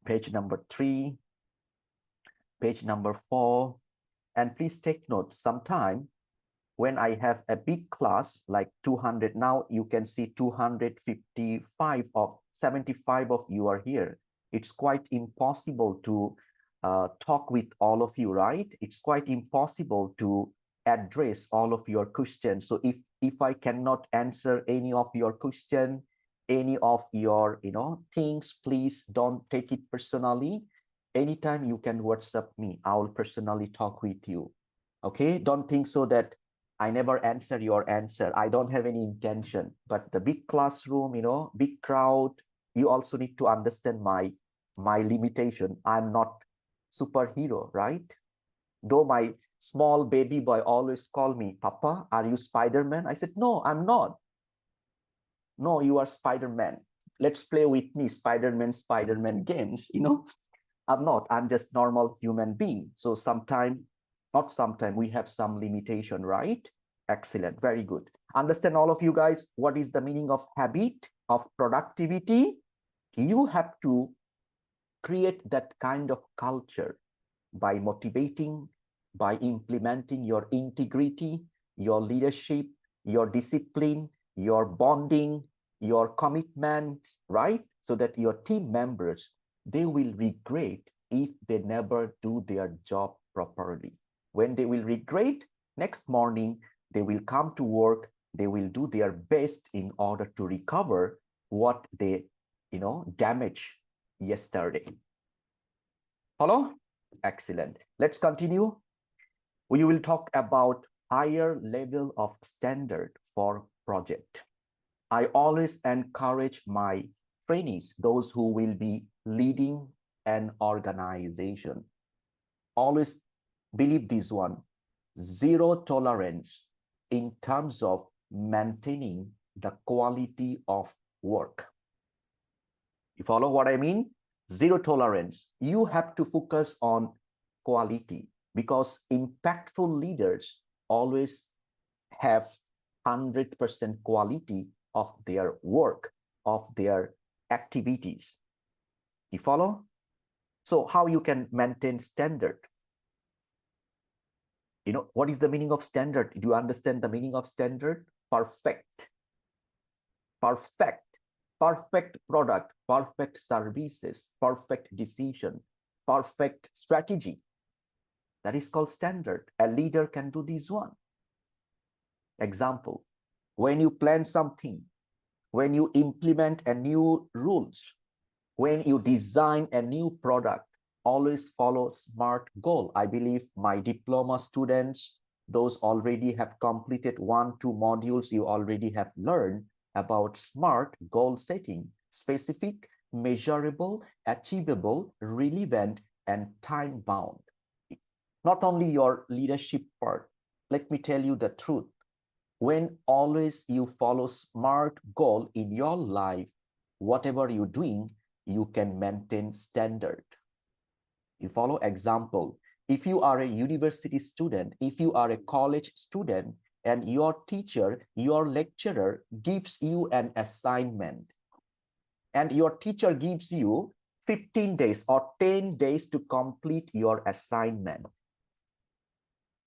Page number 3, page number 4. And please take note, sometime when I have a big class like 200, now you can see 255 of 75 of you are here. It's quite impossible to talk with all of you, right? It's quite impossible to address all of your questions. So if I cannot answer any of your question, any of your things, please don't take it personally. Anytime you can WhatsApp me, I will personally talk with you. Okay, don't think so that I never answer your answer. I don't have any intention. But the big classroom, big crowd, you also need to understand my limitation. I'm not superhero, right? Though my small baby boy always call me, Papa, are you Spider-Man? I said, no, I'm not. No, you are Spider-Man. Let's play with me, Spider-Man games, I'm not. I'm just normal human being. So not sometime, we have some limitation, right? Excellent, very good. Understand, all of you guys, what is the meaning of habit of productivity? You have to create that kind of culture by motivating, by implementing your integrity, your leadership, your discipline, your bonding, your commitment, right? So that your team members, they will regret if they never do their job properly. When they will regret, next morning, they will come to work They will do their best in order to recover what they, damaged yesterday. Follow? Excellent. Let's continue. We will talk about higher level of standard for project. I always encourage my trainees, those who will be leading an organization. Always believe this one, zero tolerance in terms of maintaining the quality of work. You follow what I mean? Zero tolerance. You have to focus on quality, because impactful leaders always have 100% quality of their work, of their activities. You follow? So how you can maintain standard? What is the meaning of standard? Do you understand the meaning of standard? Perfect. Perfect. Perfect product, perfect services, perfect decision, perfect strategy. That is called standard. A leader can do this one. Example, when you plan something, when you implement a new rules, when you design a new product, always follow SMART goal. I believe my diploma students, those already have completed 1-2 modules, you already have learned about SMART goal setting: specific, measurable, achievable, relevant, and time bound. Not only your leadership part, let me tell you the truth. When always you follow SMART goal in your life, whatever you're doing, you can maintain standard. You follow? Example, if you are a university student, if you are a college student, and your teacher, your lecturer gives you an assignment, and your teacher gives you 15 days or 10 days to complete your assignment.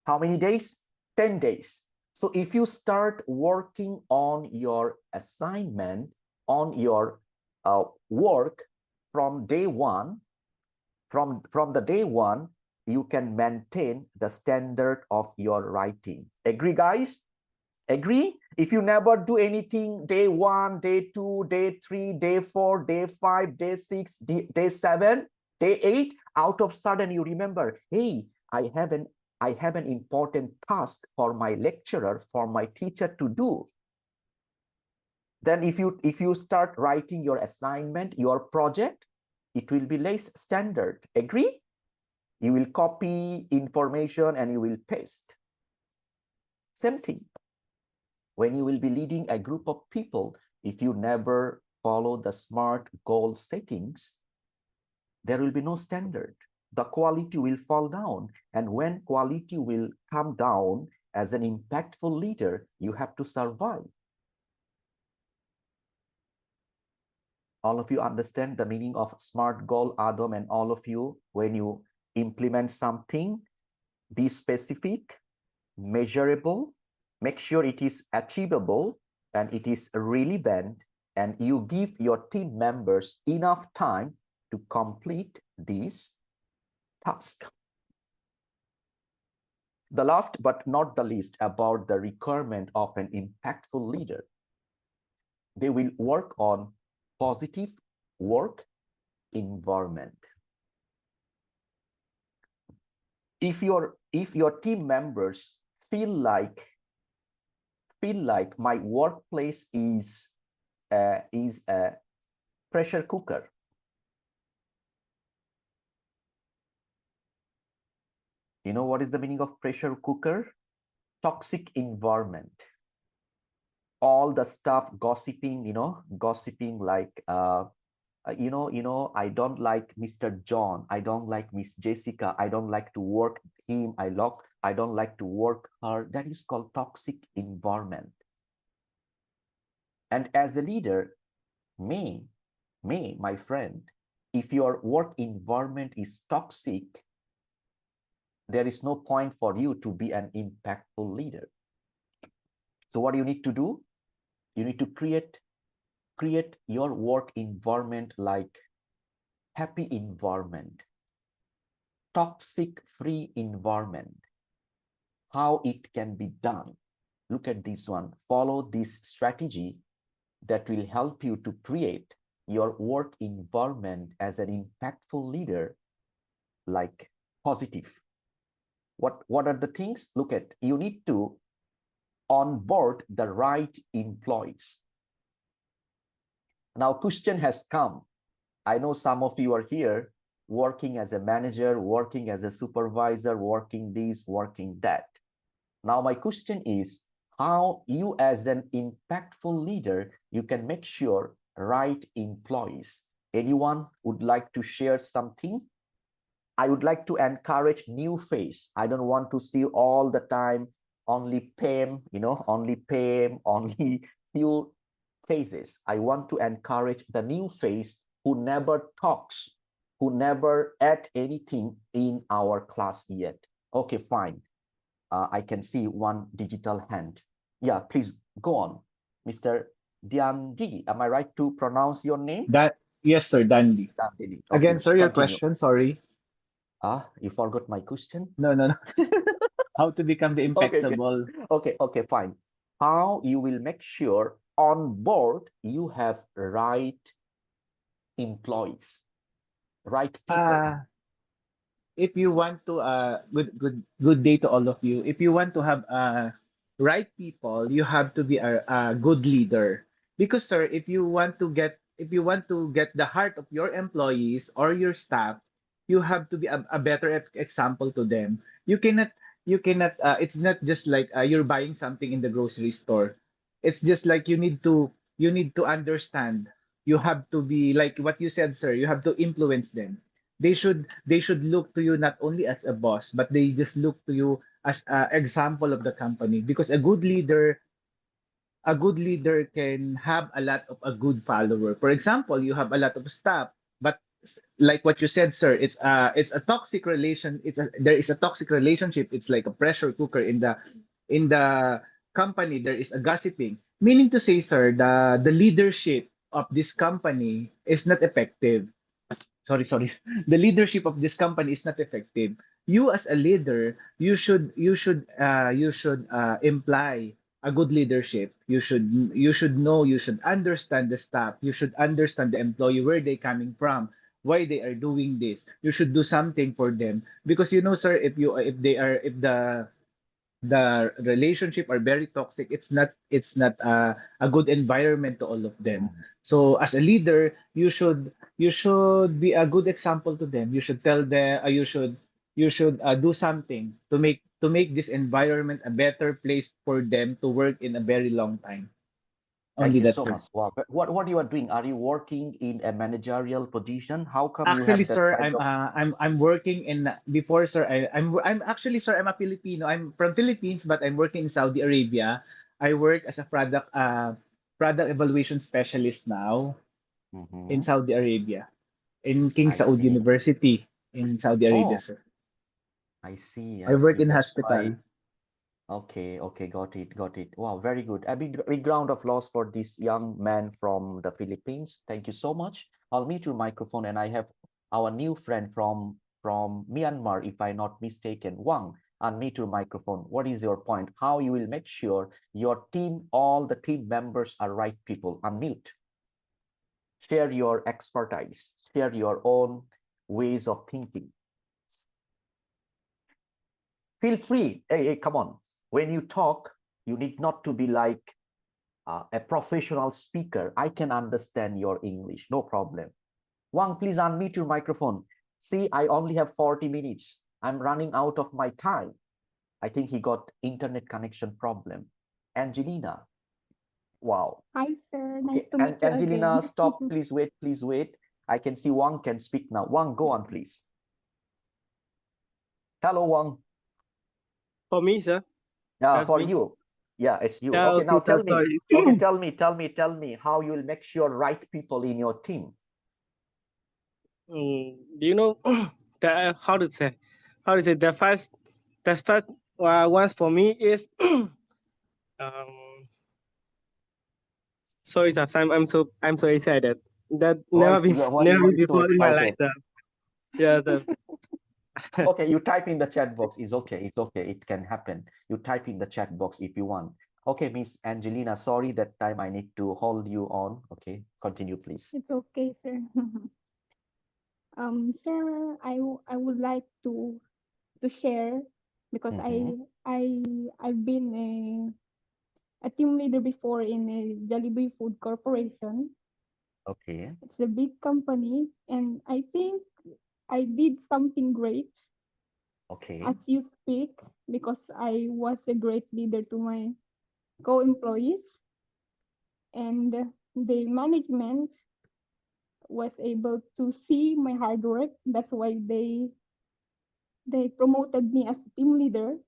How many days? 10 days. So if you start working on your assignment, on your work from day one, from the day one, you can maintain the standard of your writing. Agree, guys? Agree? If you never do anything day 1, day 2, day 3, day 4, day 5, day 6, day 7, day 8, out of sudden you remember, hey, I have an important task for my lecturer, for my teacher to do. Then if you start writing your assignment, your project, it will be less standard. Agree? You will copy information and you will paste. Same thing. When you will be leading a group of people, if you never follow the SMART goal settings, there will be no standard. The quality will fall down. And when quality will come down, as an impactful leader, you have to survive. All of you understand the meaning of SMART goal, Adam, and all of you, when you implement something, be specific, measurable, make sure it is achievable and it is relevant, and you give your team members enough time to complete this task. The last but not the least about the requirement of an impactful leader. They will work on positive work environment. If your team members feel like my workplace is a pressure cooker, you know what is the meaning of pressure cooker? Toxic environment. All the stuff gossiping, gossiping like I don't like Mr. John, I don't like Miss Jessica, I don't like to work him, I don't like to work her. That is called toxic environment. And as a leader, my friend, if your work environment is toxic, there is no point for you to be an impactful leader. So what do you need to do? You need to create your work environment like happy environment, toxic free environment. How it can be done? look at this one. Follow this strategy that will help you to create your work environment as an impactful leader, like positive. What are the things? Look at, you need to onboard the right employees. Now, question has come. I know some of you are here working as a manager, working as a supervisor, working this, working that. Now, my question is how you as an impactful leader, you can make sure right employees. Anyone would like to share something? I would like to encourage new face. I don't want to see all the time only Pam, only Pam, only few faces. I want to encourage the new face who never talks, who never ate anything in our class yet. Okay, fine. I can see one digital hand. Yeah, please go on. Mr. Diandi, am I right to pronounce your name? Yes, sir, Dandy. Diandi. Again, Okay, sir, your continue. question, sorry. You forgot my question? No. How to become the Okay, impactable? okay, fine. How you will make sure on board you have right employees, right people. If you want to good day to all of you. If you want to have right people, you have to be a good leader. Because sir, if you want to get the heart of your employees or your staff, you have to be a better example to them. You cannot it's not just like you're buying something in the grocery store. It's just like you need to understand. You have to be like what you said, sir. You have to influence them. They should look to you not only as a boss, but they just look to you as an example of the company, because a good leader can have a lot of a good follower. For example, you have a lot of staff, but like what you said, sir, it's a toxic relation. There is a toxic relationship. It's like a pressure cooker in the company. There is a gossiping, meaning to say, sir, the leadership of this company is not effective. Sorry. The leadership of this company is not effective. You as a leader, you should imply a good leadership. You should understand the staff. You should understand the employee, where they coming from, why they are doing this. You should do something for them, because sir, if the relationship are very toxic, it's not a good environment to all of them. So as a leader, you should be a good example to them. You should tell them, you should do something to make this environment a better place for them to work in a very long time. Thank Only you that, so sir. much. Wow. But what you are doing? Are you working in a managerial position? How come you Actually, have that sir, kind I'm of? uh, I'm I'm working in before, sir. I'm actually, sir, I'm a Filipino. I'm from Philippines, but I'm working in Saudi Arabia. I work as a product evaluation specialist now in Mhm. Saudi Arabia, in King I Saud see. University in Saudi Arabia, Oh, sir. I see. I I work see. in That's why. hospital. Okay, got it, got it. Wow, very good. A big round of applause for this young man from the Philippines. Thank you so much. I'll mute your microphone, and I have our new friend from Myanmar, if I'm not mistaken. Wang, unmute your microphone. What is your point? How you will make sure your team, all the team members are right people? Unmute. Share your expertise. Share your own ways of thinking. Feel free. Hey, come on. When you talk, you need not to be like a professional speaker. I can understand your English, no problem. Wang, please unmute your microphone. See, I only have 40 minutes. I'm running out of my time. I think he got internet connection problem. Angelina, wow. Hi, sir. Nice Okay, to and meet you Angelina, again. stop. Please wait. Please wait. I can see Wang can speak now. Wang, go on, please. Hello, Wang. For me, sir. Yeah, That's for me. you. Yeah, it's you. Yeah, Okay, now okay, sir. tell me. Sorry. Okay, tell me how you will make sure right people in your team. Do you know that how to say the first ones for me is sorry, sir. I'm so excited. That Why, never been why never you been are so before in my life, excited? sir. Yeah, sir. Okay, you type in the chat box. It's okay. It's okay. It can happen. You type in the chat box if you want. Okay, Miss Angelina, sorry that time I need to hold you on. Okay, continue, please. It's okay, sir. Sir, I would like to share because Mhm. I've been a team leader before in a Jollibee Food Corporation. Okay. It's a big company, and I think I did something great Okay. as you speak because I was a great leader to my co-employees, and the management was able to see my hard work. That's why they promoted me as team leader,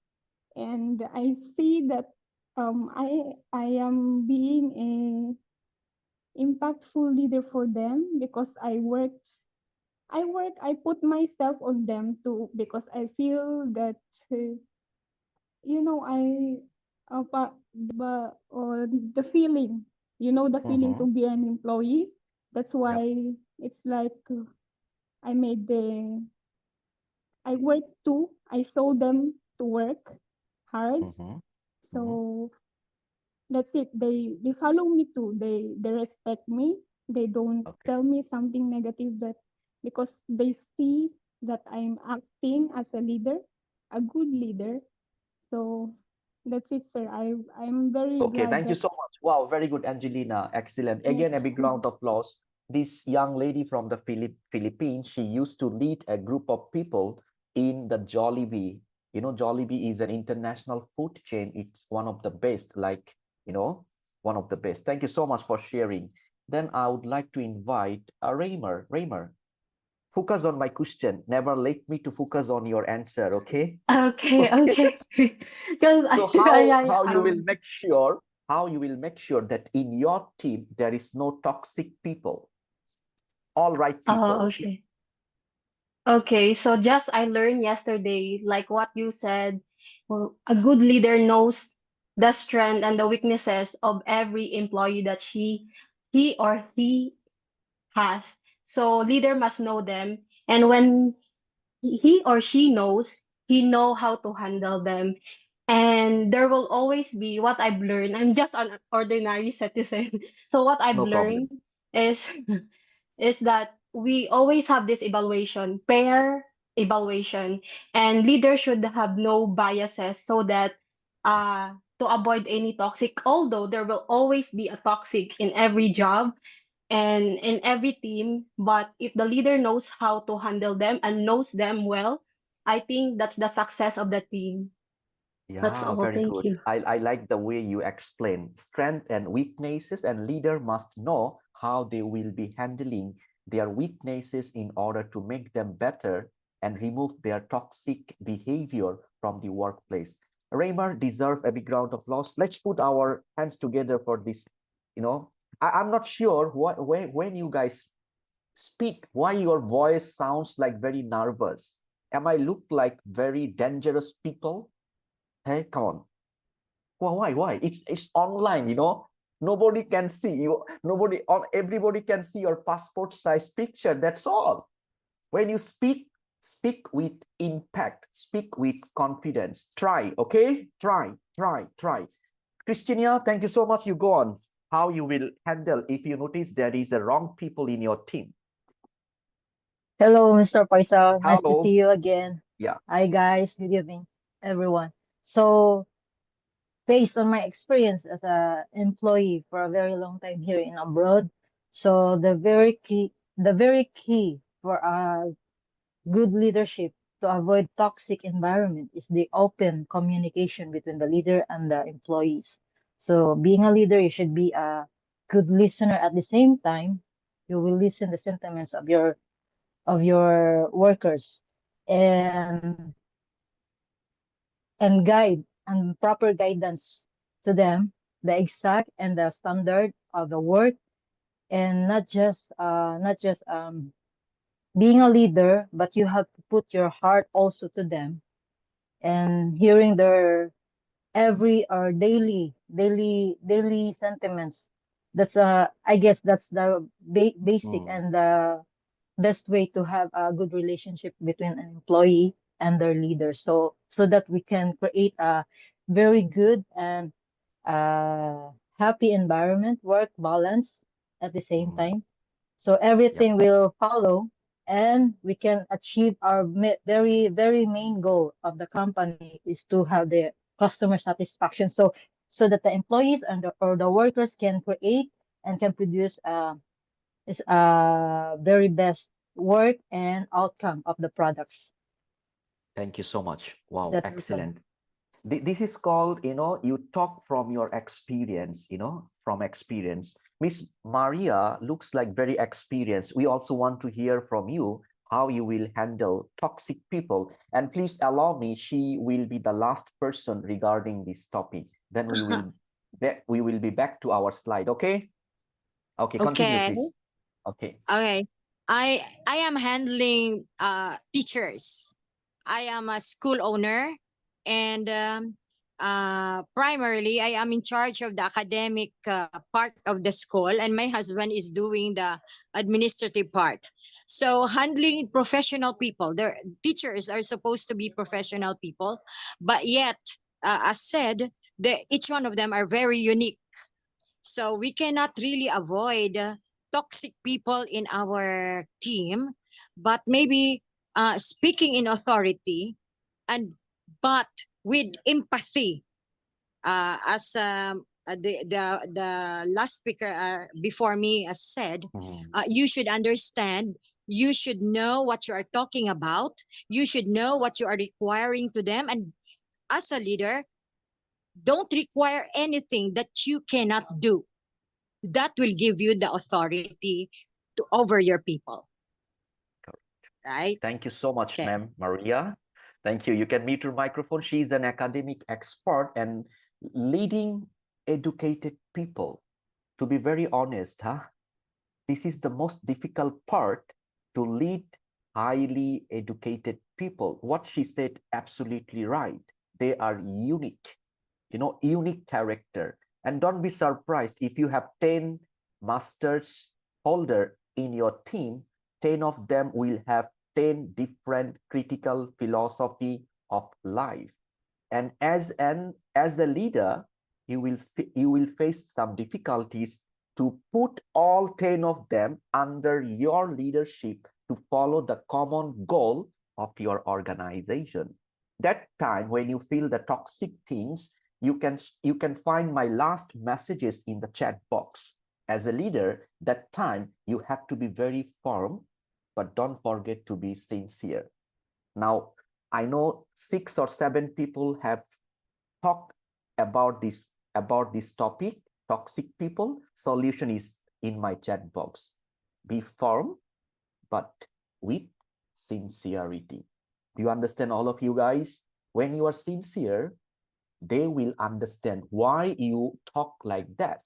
and I see that I am being a impactful leader for them because I put myself on them too because I feel that you know the feeling, the feeling to Mhm. be an employee. That's Yep. why it's like I made the I work too. I saw them to work hard. Mhm. Mhm. So that's it. They follow me too. They respect me. They don't Okay. tell me something negative that because they see that I'm acting as a leader, a good leader. So that's it, sir. I'm very Okay, glad thank you that so much. Wow, very good, Angelina. Excellent. yes. Again, a big round of applause. This young lady from the Philippines, she used to lead a group of people in the Jollibee. You know, Jollibee is an international food chain. It's one of the best, like, you know, one of the best. Thank you so much for sharing. Then I would like to invite Raymer. Raymer, focus on my question. Never let me to focus on your answer, okay? Okay, Okay. okay. Because So how you will make sure that in your team there is no toxic people, all right people. oh, okay. Okay, so just I learned yesterday, like what you said, well, a good leader knows the strength and the weaknesses of every employee that he or he has. So leader must know them, and when he or she knows, he know how to handle them. And there will always be what I've learned. I'm just an ordinary citizen. So what I've No problem. learned is is that we always have this evaluation, pair evaluation, and leaders should have no biases so that to avoid any toxic, although there will always be a toxic in every job and in every team, but if the leader knows how to handle them and knows them well, I think that's the success of the team. That's Yeah, all. very Thank good. you. I like the way you explain strength and weaknesses, and leader must know how they will be handling their weaknesses in order to make them better and remove their toxic behavior from the workplace. Raymer deserve a big round of applause. Let's put our hands together for this. You know, I'm not sure what when you guys speak, why your voice sounds like very nervous. Am I look like very dangerous people? Hey, come on. Well, why? It's online, you know. Nobody can see you. Everybody can see your passport size picture. That's all. When you speak, speak with impact. Speak with confidence. Try, okay? Try. Christina, thank you so much. You go on. How you will handle if you notice there is a wrong people in your team. Hello, Mr. Paisal. Nice to see Hello. you again. Yeah. Hi, guys. Good evening, everyone. So, based on my experience as a employee for a very long time here in abroad, so the very key for a good leadership to avoid toxic environment is the open communication between the leader and the employees. So, being a leader, you should be a good listener. At the same time, you will listen the sentiments of your workers and guide and proper guidance to them the exact and the standard of the work, and not just being a leader, but you have to put your heart also to them and hearing their every or daily sentiments. That's I guess that's the basic Mm. and the best way to have a good relationship between an employee and their leader, so that we can create a very good and happy environment, work balance at the same Mhm. time. So everything will follow, and we can achieve our very, very main goal of the company is to have the customer satisfaction. So that the employees and or the workers can create and can produce very best work and outcome of the products. Thank you so much. Wow, That's all from me. excellent. This is called, you talk from your experience, from experience. Miss Maria looks like very experienced. We also want to hear from you how you will handle toxic people. And please allow me, she will be the last person regarding this topic. Then we will be back to our slide. Okay. Okay, continue, Okay. please. Okay. Okay. I am handling teachers. I am a school owner, and primarily I am in charge of the academic part of the school, and my husband is doing the administrative part. So handling professional people, their teachers are supposed to be professional people, but yet, as said, each one of them are very unique. So we cannot really avoid toxic people in our team, but maybe speaking in authority, and but with empathy, as the last speaker before me has said, you should understand. You should know what you are talking about. You should know what you are requiring to them, and as a leader, don't require anything that you cannot do. That will give you the authority to over your people, right? Thank you so much, Okay. ma'am, Maria. Thank you. You can mute your microphone. She is an academic expert and leading educated people. To be very honest, this is the most difficult part, to lead highly educated people. What she said, absolutely right. They are unique, unique character. And don't be surprised if you have 10 masters holder in your team, 10 of them will have 10 different critical philosophy of life. And as a leader, you will face some difficulties to put all 10 of them under your leadership to follow the common goal of your organization. That time when you feel the toxic things, you can find my last messages in the chat box. As a leader, that time you have to be very firm, but don't forget to be sincere. Now, I know 6 or 7 people have talked about this topic, toxic people. Solution is in my chat box. Be firm, but with sincerity. Do you understand, all of you guys? When you are sincere, they will understand why you talk like that.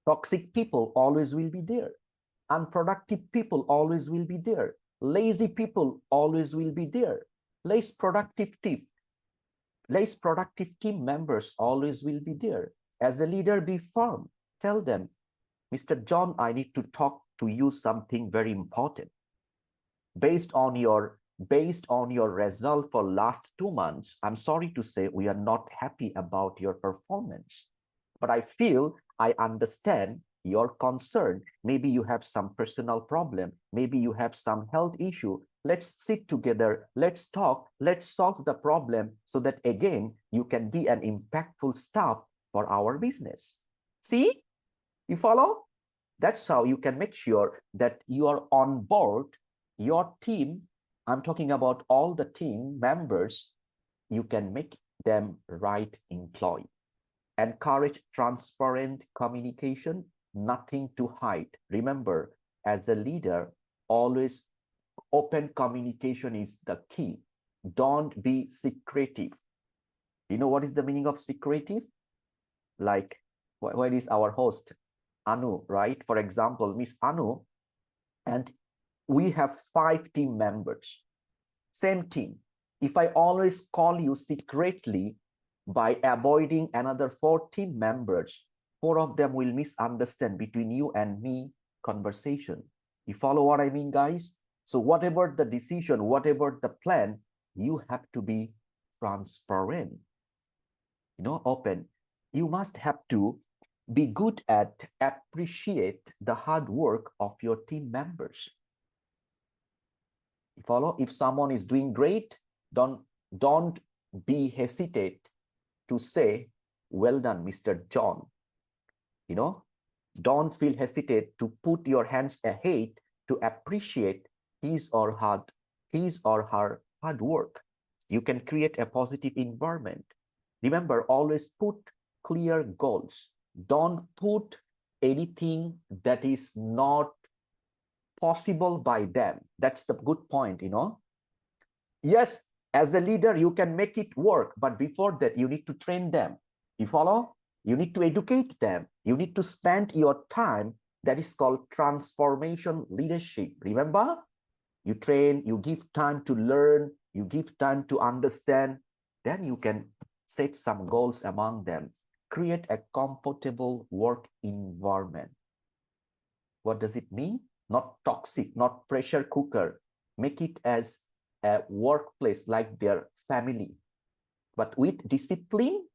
Toxic people always will be there. Unproductive people always will be there. Lazy people always will be there. Less productive team members always will be there. As a leader, be firm. Tell them, Mr. John, I need to talk to you something very important. Based on your result for last 2 months, I'm sorry to say we are not happy about your performance. But I feel I understand your concern. Maybe you have some personal problem. Maybe you have some health issue. Let's sit together. Let's talk. Let's solve the problem so that again, you can be an impactful staff for our business. See, you follow? That's how you can make sure that you are on board. Your team, I'm talking about all the team members, you can make them right employee. Encourage transparent communication, nothing to hide. Remember, as a leader, always open communication is the key. Don't be secretive. You know what is the meaning of secretive? Like, what is our host, Anu, right? For example, Miss Anu, and we have 5 team members, same team. If I always call you secretly, by avoiding another 4 team members, 4 of them will misunderstand between you and me conversation. You follow what I mean, guys? So whatever the decision, whatever the plan, you have to be transparent, open. You must have to be good at appreciate the hard work of your team members. You follow? If someone is doing great, don't be hesitate to say, well done, Mr. John. You know, don't feel hesitate to put your hands ahead to appreciate his or her hard work. You can create a positive environment. Remember, always put clear goals. Don't put anything that is not possible by them. That's the good point, you know. Yes, as a leader, you can make it work, but before that, you need to train them. You follow? You need to educate them. You need to spend your time. That is called transformation leadership. Remember? You train, you give time to learn, you give time to understand. Then you can set some goals among them. Create a comfortable work environment. What does it mean? Not toxic, not pressure cooker. Make it as a workplace like their family. But with discipline,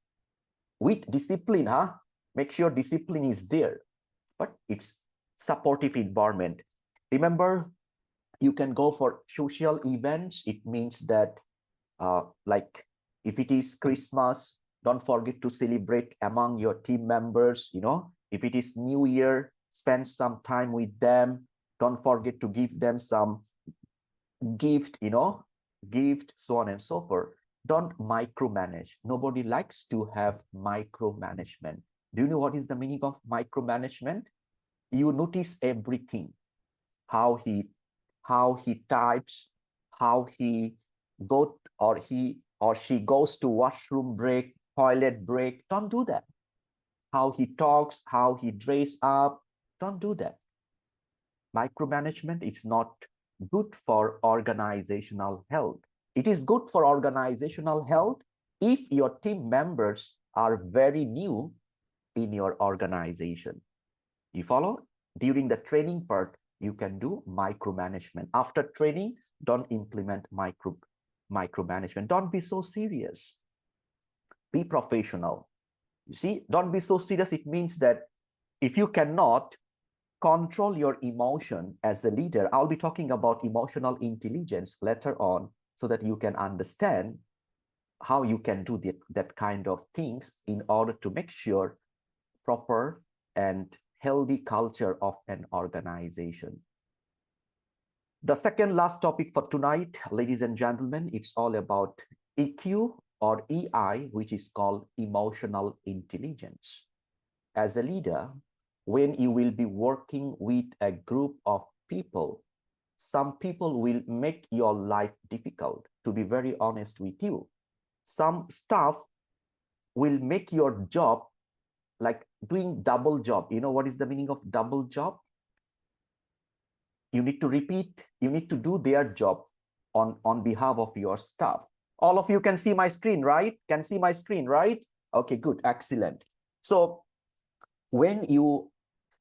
make sure discipline is there. But it's supportive environment. Remember, you can go for social events. It means that like if it is Christmas, don't forget to celebrate among your team members. You know, if it is New Year, spend some time with them. Don't forget to give them some gift, you know, gift, so on and so forth. Don't micromanage. Nobody likes to have micromanagement. Do you know what is the meaning of micromanagement? You notice everything, how he types, how he she goes to washroom break, toilet break. Don't do that. How he talks, how he dresses up. Don't do that. Micromanagement is not good for organizational health. It is good for organizational health if your team members are very new in your organization. You follow? During the training part, you can do micromanagement. After training, don't implement micromanagement. Don't be so serious. Be professional. You see, don't be so serious. It means that if you cannot control your emotion as a leader, I'll be talking about emotional intelligence later on so that you can understand how you can do that kind of things in order to make sure proper and healthy culture of an organization. The second last topic for tonight, ladies and gentlemen, it's all about EQ or EI, which is called emotional intelligence. As a leader, when you will be working with a group of people, some people will make your life difficult, to be very honest with you. Some staff will make your job like doing double job. You know what is the meaning of double job? You need to repeat, you need to do their job on behalf of your staff. All of you can see my screen, right? Can see my screen, right? Okay, good, excellent. So when you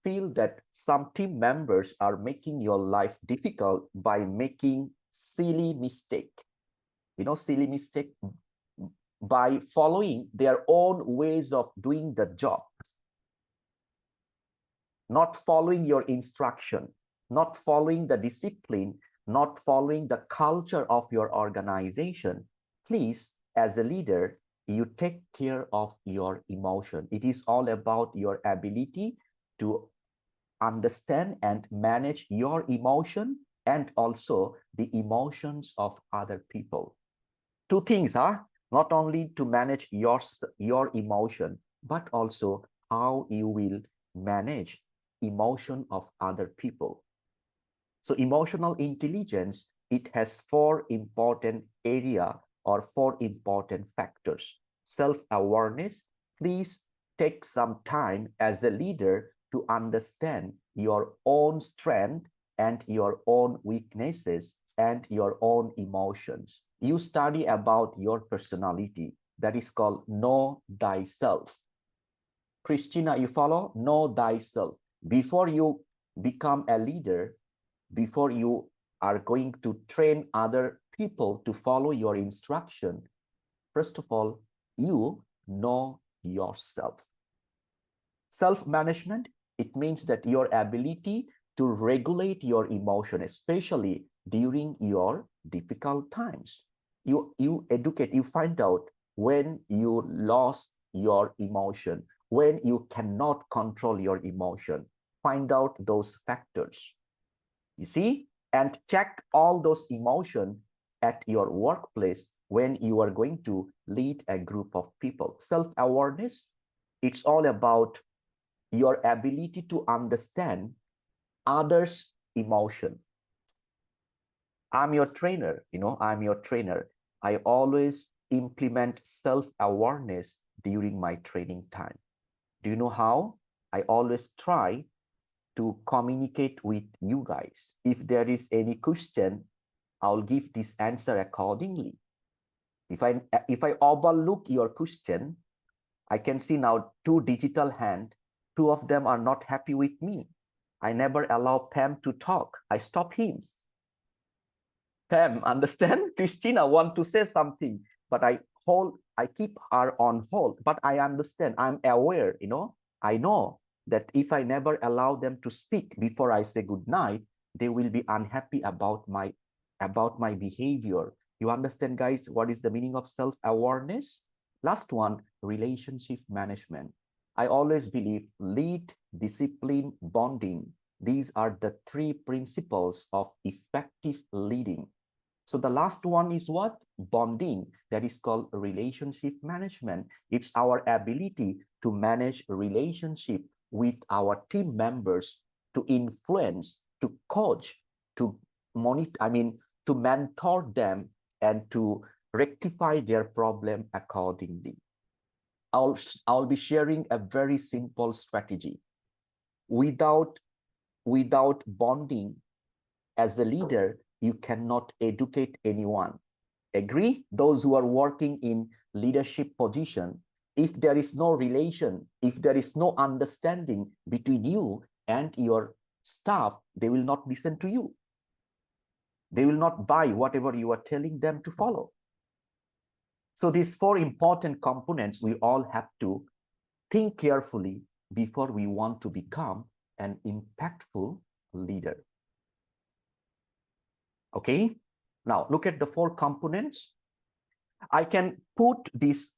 feel that some team members are making your life difficult by making silly mistake, you know, silly mistake, by following their own ways of doing the job, not following your instruction, not following the discipline, not following the culture of your organization, please, as a leader, you take care of your emotion. It is all about your ability to understand and manage your emotion and also the emotions of other people. Two things, not only to manage your emotion, but also how you will manage emotion of other people. So emotional intelligence, it has four important area or four important factors. Self-awareness, please take some time as a leader to understand your own strength and your own weaknesses and your own emotions. You study about your personality. That is called know thyself. Christina, you follow? Know thyself. Before you become a leader, before you are going to train other people to follow your instruction, first of all, you know yourself. Self-management, it means that your ability to regulate your emotion, especially during your difficult times. You educate, you find out when you lost your emotion, when you cannot control your emotion. Find out those factors. You see, and check all those emotions at your workplace when you are going to lead a group of people. Self-awareness, it's all about your ability to understand others' emotion. I'm your trainer, I'm your trainer. I always implement self-awareness during my training time. Do you know how? I always try to communicate with you guys. If there is any question, I'll give this answer accordingly. If I overlook your question, I can see now 2 digital hands. 2 of them are not happy with me. I never allow Pam to talk. I stop him. Pam, understand? Christina want to say something, but I keep her on hold. But I understand. I'm aware, I know that if I never allow them to speak before I say good night, they will be unhappy about my behavior. You understand, guys, what is the meaning of self-awareness? Last one, relationship management. I always believe lead, discipline, bonding. These are the 3 principles of effective leading. So the last one is what? Bonding. That is called relationship management. It's our ability to manage relationship with our team members, to influence, to coach, to monitor, to mentor them, and to rectify their problem accordingly. I'll be sharing a very simple strategy. Without bonding as a leader, you cannot educate anyone. Agree? Those who are working in leadership position, if there is no relation, if there is no understanding between you and your staff, they will not listen to you. They will not buy whatever you are telling them to follow. So these 4 important components we all have to think carefully before we want to become an impactful leader. Okay, now look at the 4 components. I can put these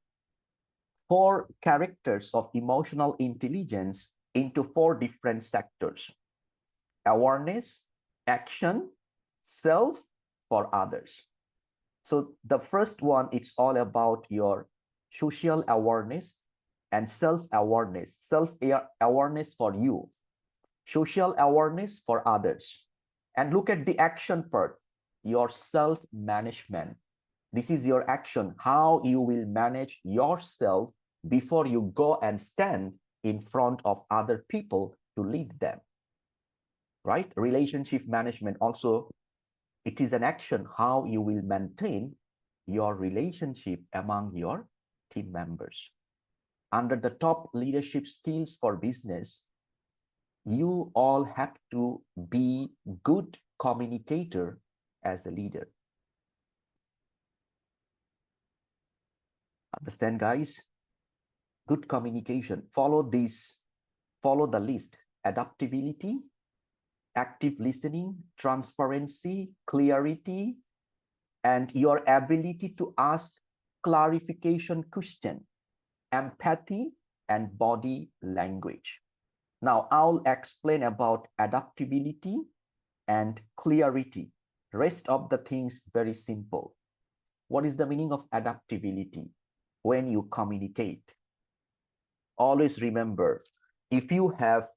4 characters of emotional intelligence into 4 different sectors: awareness, action, self, for others. So the first one, it's all about your social awareness and self-awareness. Self-awareness for you, social awareness for others. And look at the action part, your self-management. This is your action, how you will manage yourself before you go and stand in front of other people to lead them, right? Relationship management also, it is an action, how you will maintain your relationship among your team members. Under the top leadership skills for business, you all have to be good communicator as a leader. Understand, guys? Good communication. Follow the list: adaptability, active listening, transparency, clarity, and your ability to ask clarification question, empathy, and body language. Now I'll explain about adaptability and clarity. Rest of the things very simple. What is the meaning of adaptability? When you communicate, always remember, if you have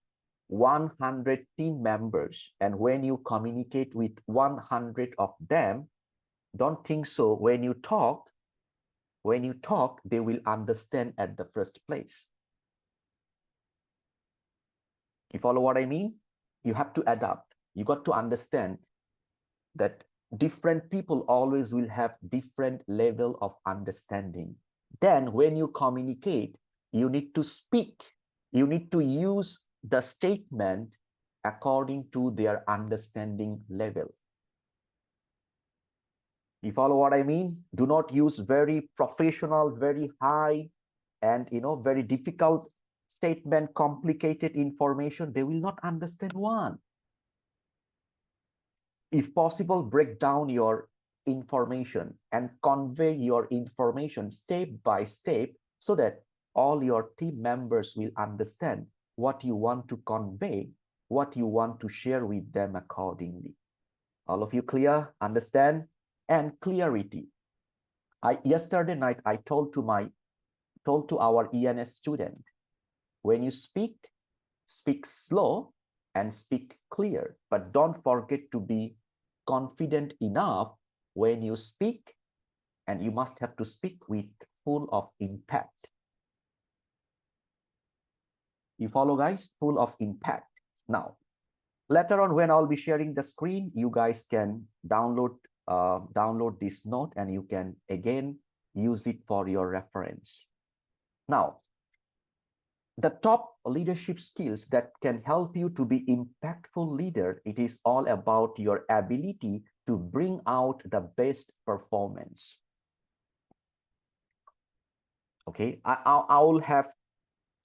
100 team members and when you communicate with 100 of them, don't think so when you talk, they will understand at the first place. You follow what I mean? You have to adapt. You got to understand that different people always will have different level of understanding. Then when you communicate, you need to speak. You need to use the statement according to their understanding level. You follow what I mean? Do not use very professional, very high, and very difficult statement, complicated information, they will not understand one. If possible, break down your information and convey your information step by step so that all your team members will understand what you want to convey, what you want to share with them accordingly. All of you clear, understand, and clarity. Yesterday night, I told to our ENS student, when you speak slow and speak clear, but don't forget to be confident enough when you speak, and you must have to speak with full of impact. You follow, guys? Full of impact. Now, later on, when I'll be sharing the screen, you guys can download this note and you can again use it for your reference. Now, the top leadership skills that can help you to be impactful leader, it is all about your ability to bring out the best performance. Okay, I will have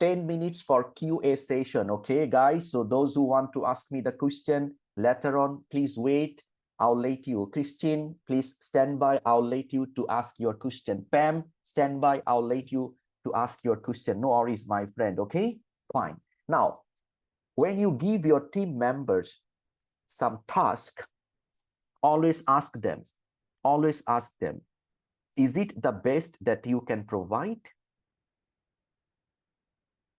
10 minutes for QA session. Okay, guys, so those who want to ask me the question later on, please wait. I'll let you. Christine, please stand by. I'll let you to ask your question. Pam, stand by. I'll let you to ask your question. No worries, my friend. Okay, fine. Now, when you give your team members some task, always ask them, is it the best that you can provide?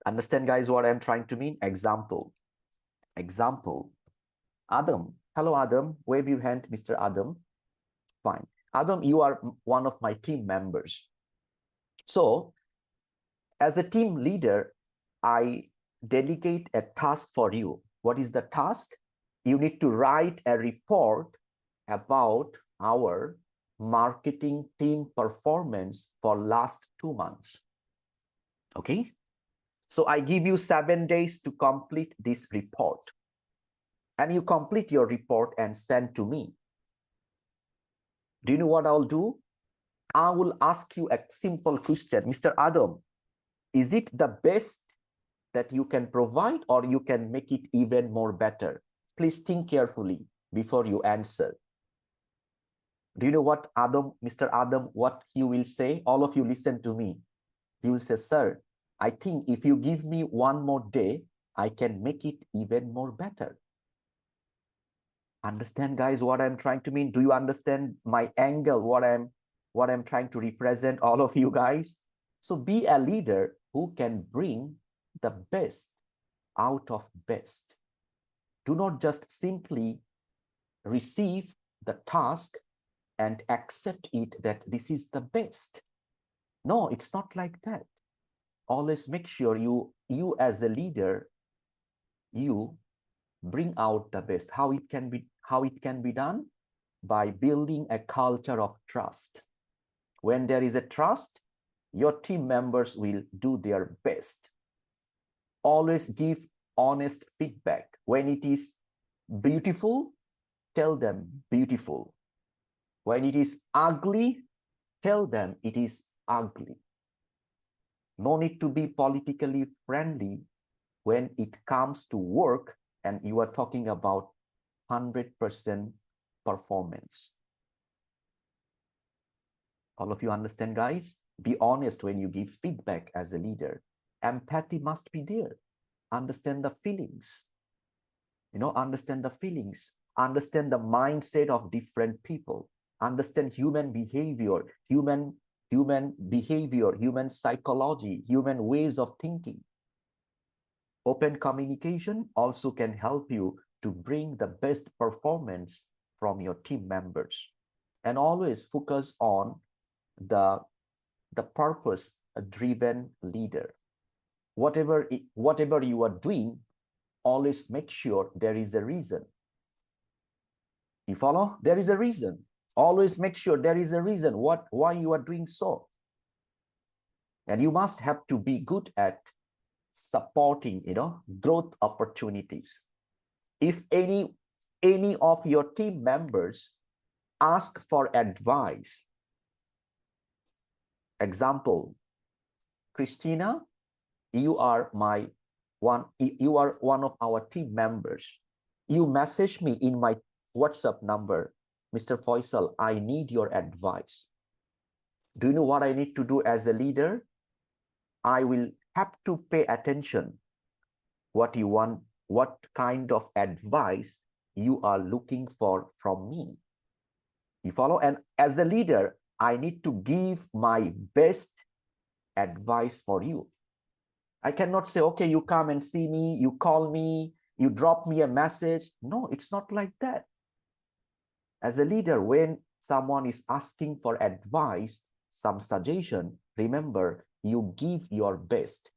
Understand, guys, what I'm trying to mean? Example. Adam. Hello, Adam. Wave your hand, Mr. Adam. Fine. Adam, you are one of my team members. So, as a team leader, I delegate a task for you. What is the task? You need to write a report about our marketing team performance for last 2 months. Okay? So I give you 7 days to complete this report. And you complete your report and send to me. Do you know what I'll do? I will ask you a simple question. Mr. Adam, is it the best that you can provide, or you can make it even more better? Please think carefully before you answer. Do you know what Mr. Adam, what he will say? All of you listen to me. He will say, sir, I think if you give me 1 more day, I can make it even more better. Understand, guys, what I'm trying to mean? Do you understand my angle, what I'm trying to represent, all of you guys? So be a leader who can bring the best out of best. Do not just simply receive the task and accept it that this is the best. No, it's not like that. Always make sure you as a leader, you bring out the best. How it can be done? By building a culture of trust. When there is a trust, your team members will do their best. Always give honest feedback. When it is beautiful, tell them beautiful. When it is ugly, tell them it is ugly. No need to be politically friendly when it comes to work and you are talking about 100% performance. All of you understand, guys? Be honest when you give feedback as a leader. Empathy must be there. Understand the feelings. Understand the feelings. Understand the mindset of different people. Understand human behavior, human psychology, human ways of thinking. Open communication also can help you to bring the best performance from your team members. And always focus on the purpose-driven leader. Whatever you are doing, always make sure there is a reason. You follow? There is a reason. Always make sure there is a reason why you are doing so. And you must have to be good at supporting, growth opportunities. If any of your team members ask for advice, example, Christina, You are you are one of our team members. You message me in my WhatsApp number, Mr. Faisal, I need your advice. Do you know what I need to do as a leader? I will have to pay attention what you want, what kind of advice you are looking for from me. You follow? And as a leader, I need to give my best advice for you. I cannot say, okay, you come and see me, you call me, you drop me a message. No, it's not like that. As a leader, when someone is asking for advice, some suggestion, remember, you give your best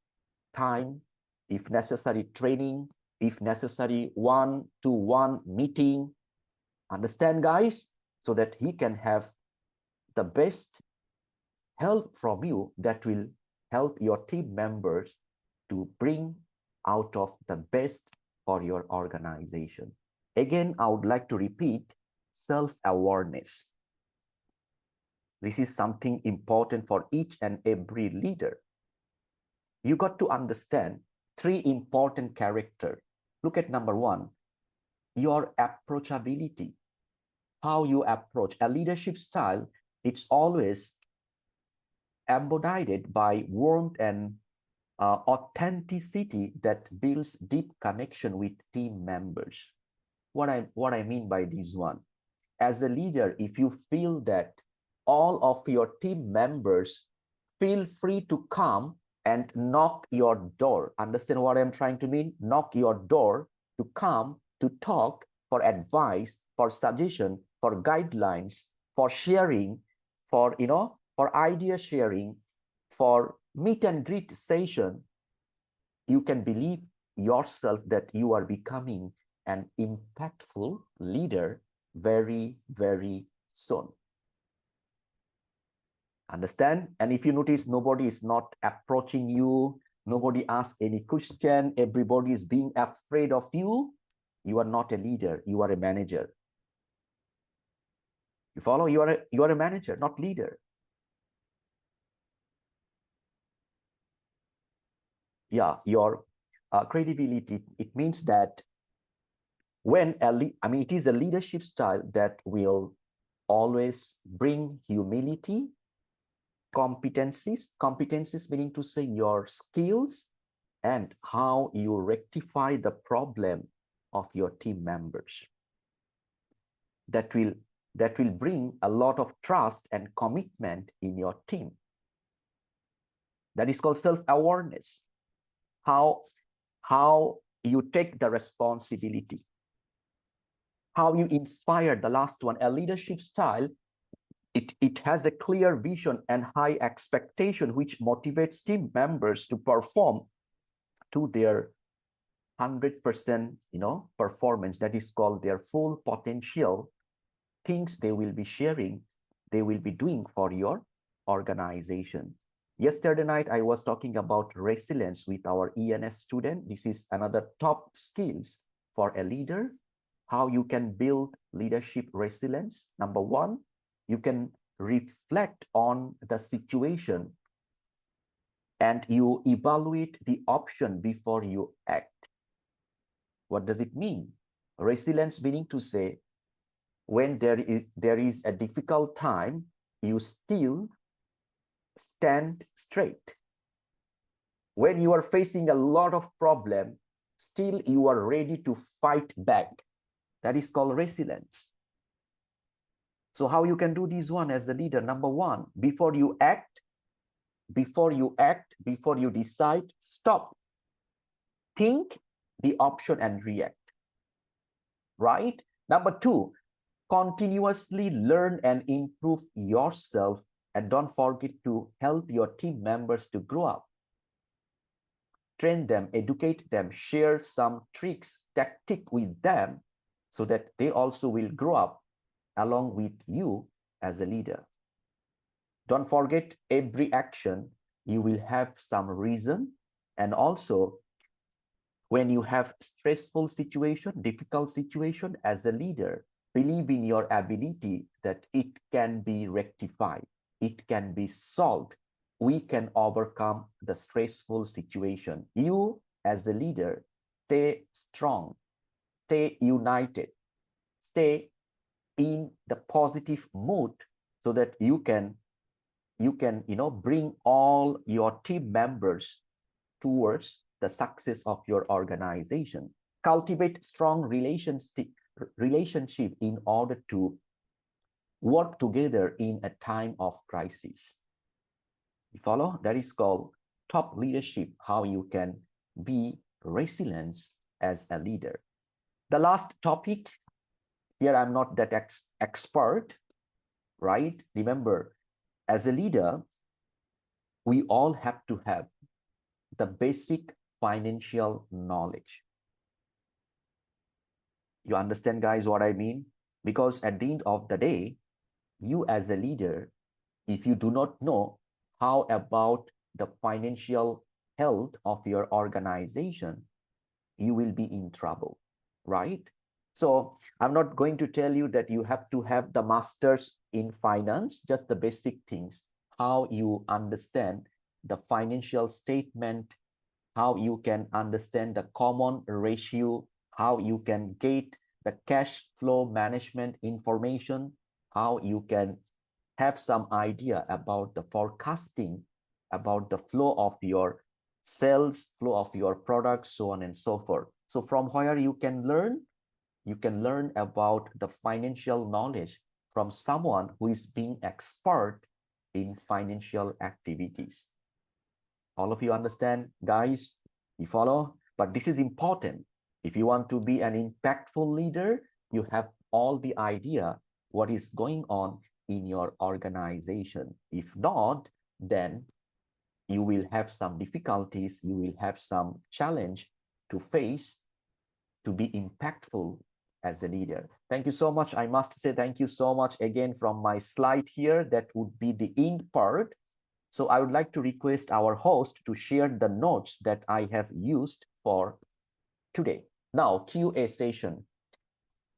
time, if necessary, training, if necessary, one-to-one meeting. Understand, guys? So that he can have the best help from you that will help your team members to bring out of the best for your organization. Again, I would like to repeat self-awareness. This is something important for each and every leader. You got to understand 3 important characters. Look at number 1, your approachability. How you approach a leadership style, it's always embodied by warmth and authenticity that builds deep connection with team members. What I mean by this one, as a leader, if you feel that all of your team members feel free to come and knock your door, understand what I'm trying to mean? Knock your door to come to talk for advice, for suggestion, for guidelines, for sharing, for for idea sharing, for meet and greet session, you can believe yourself that you are becoming an impactful leader very, very soon. Understand? And if you notice, nobody is not approaching you, nobody asks any question, everybody is being afraid of you, you are not a leader, you are a manager. You follow? You are a manager, not leader. Yeah, your credibility, it means that when it is a leadership style that will always bring humility, competencies meaning to say your skills and how you rectify the problem of your team members. That will bring a lot of trust and commitment in your team. That is called self-awareness. How you take the responsibility, how you inspire. The last one, a leadership style, it has a clear vision and high expectation, which motivates team members to perform to their 100% performance. That is called their full potential. Things they will be sharing, they will be doing for your organization. Yesterday night, I was talking about resilience with our ENS student. This is another top skills for a leader. How you can build leadership resilience. Number 1, you can reflect on the situation and you evaluate the option before you act. What does it mean? Resilience meaning to say, when there is a difficult time, you still stand straight. When you are facing a lot of problem, still you are ready to fight back. That is called resilience. So how you can do this one as a leader? Number 1, before you decide, stop. Think the option and react. Right? Number 2, continuously learn and improve yourself, and don't forget to help your team members to grow up. Train them, educate them, share some tricks, tactic with them so that they also will grow up along with you as a leader. Don't forget, every action, you will have some reason. And also, when you have stressful situation, difficult situation as a leader, believe in your ability that it can be rectified. It can be solved we can overcome the stressful situation. You as the leader, stay strong, stay united, stay in the positive mood so that you can bring all your team members towards the success of your organization. Cultivate strong relationship in order to work together in a time of crisis. You follow? That is called top leadership, how you can be resilient as a leader. The last topic, here I'm not that expert, right? Remember, as a leader, we all have to have the basic financial knowledge. You understand, guys, what I mean? Because at the end of the day, you as a leader, if you do not know how about the financial health of your organization, you will be in trouble, right? So I'm not going to tell you that you have to have the masters in finance, just the basic things, how you understand the financial statement, how you can understand the common ratio, how you can get the cash flow management information, how you can have some idea about the forecasting, about the flow of your sales, flow of your products, so on and so forth. So from where you can learn about the financial knowledge from someone who is being expert in financial activities. All of you understand, guys? You follow? But this is important. If you want to be an impactful leader, you have all the idea what is going on in your organization. If not, then you will have some difficulties, you will have some challenge to face to be impactful as a leader. Thank you so much. I must say thank you so much again from my slide here. That would be the end part. So I would like to request our host to share the notes that I have used for today. Now, QA session.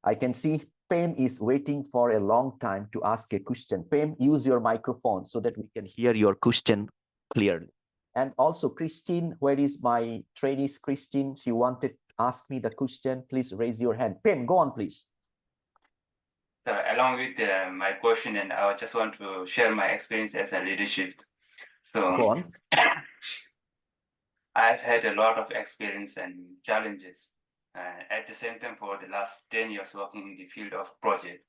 I can see Pem is waiting for a long time to ask a question. Pem, use your microphone so that we can hear your question clearly. And also, Christine, where is my trainees, Christine? She wanted to ask me the question. Please raise your hand. Pem, go on, please. So along with my question, and I just want to share my experience as a leadership. So go on. I've had a lot of experience and challenges. At the same time, for the last 10 years working in the field of project.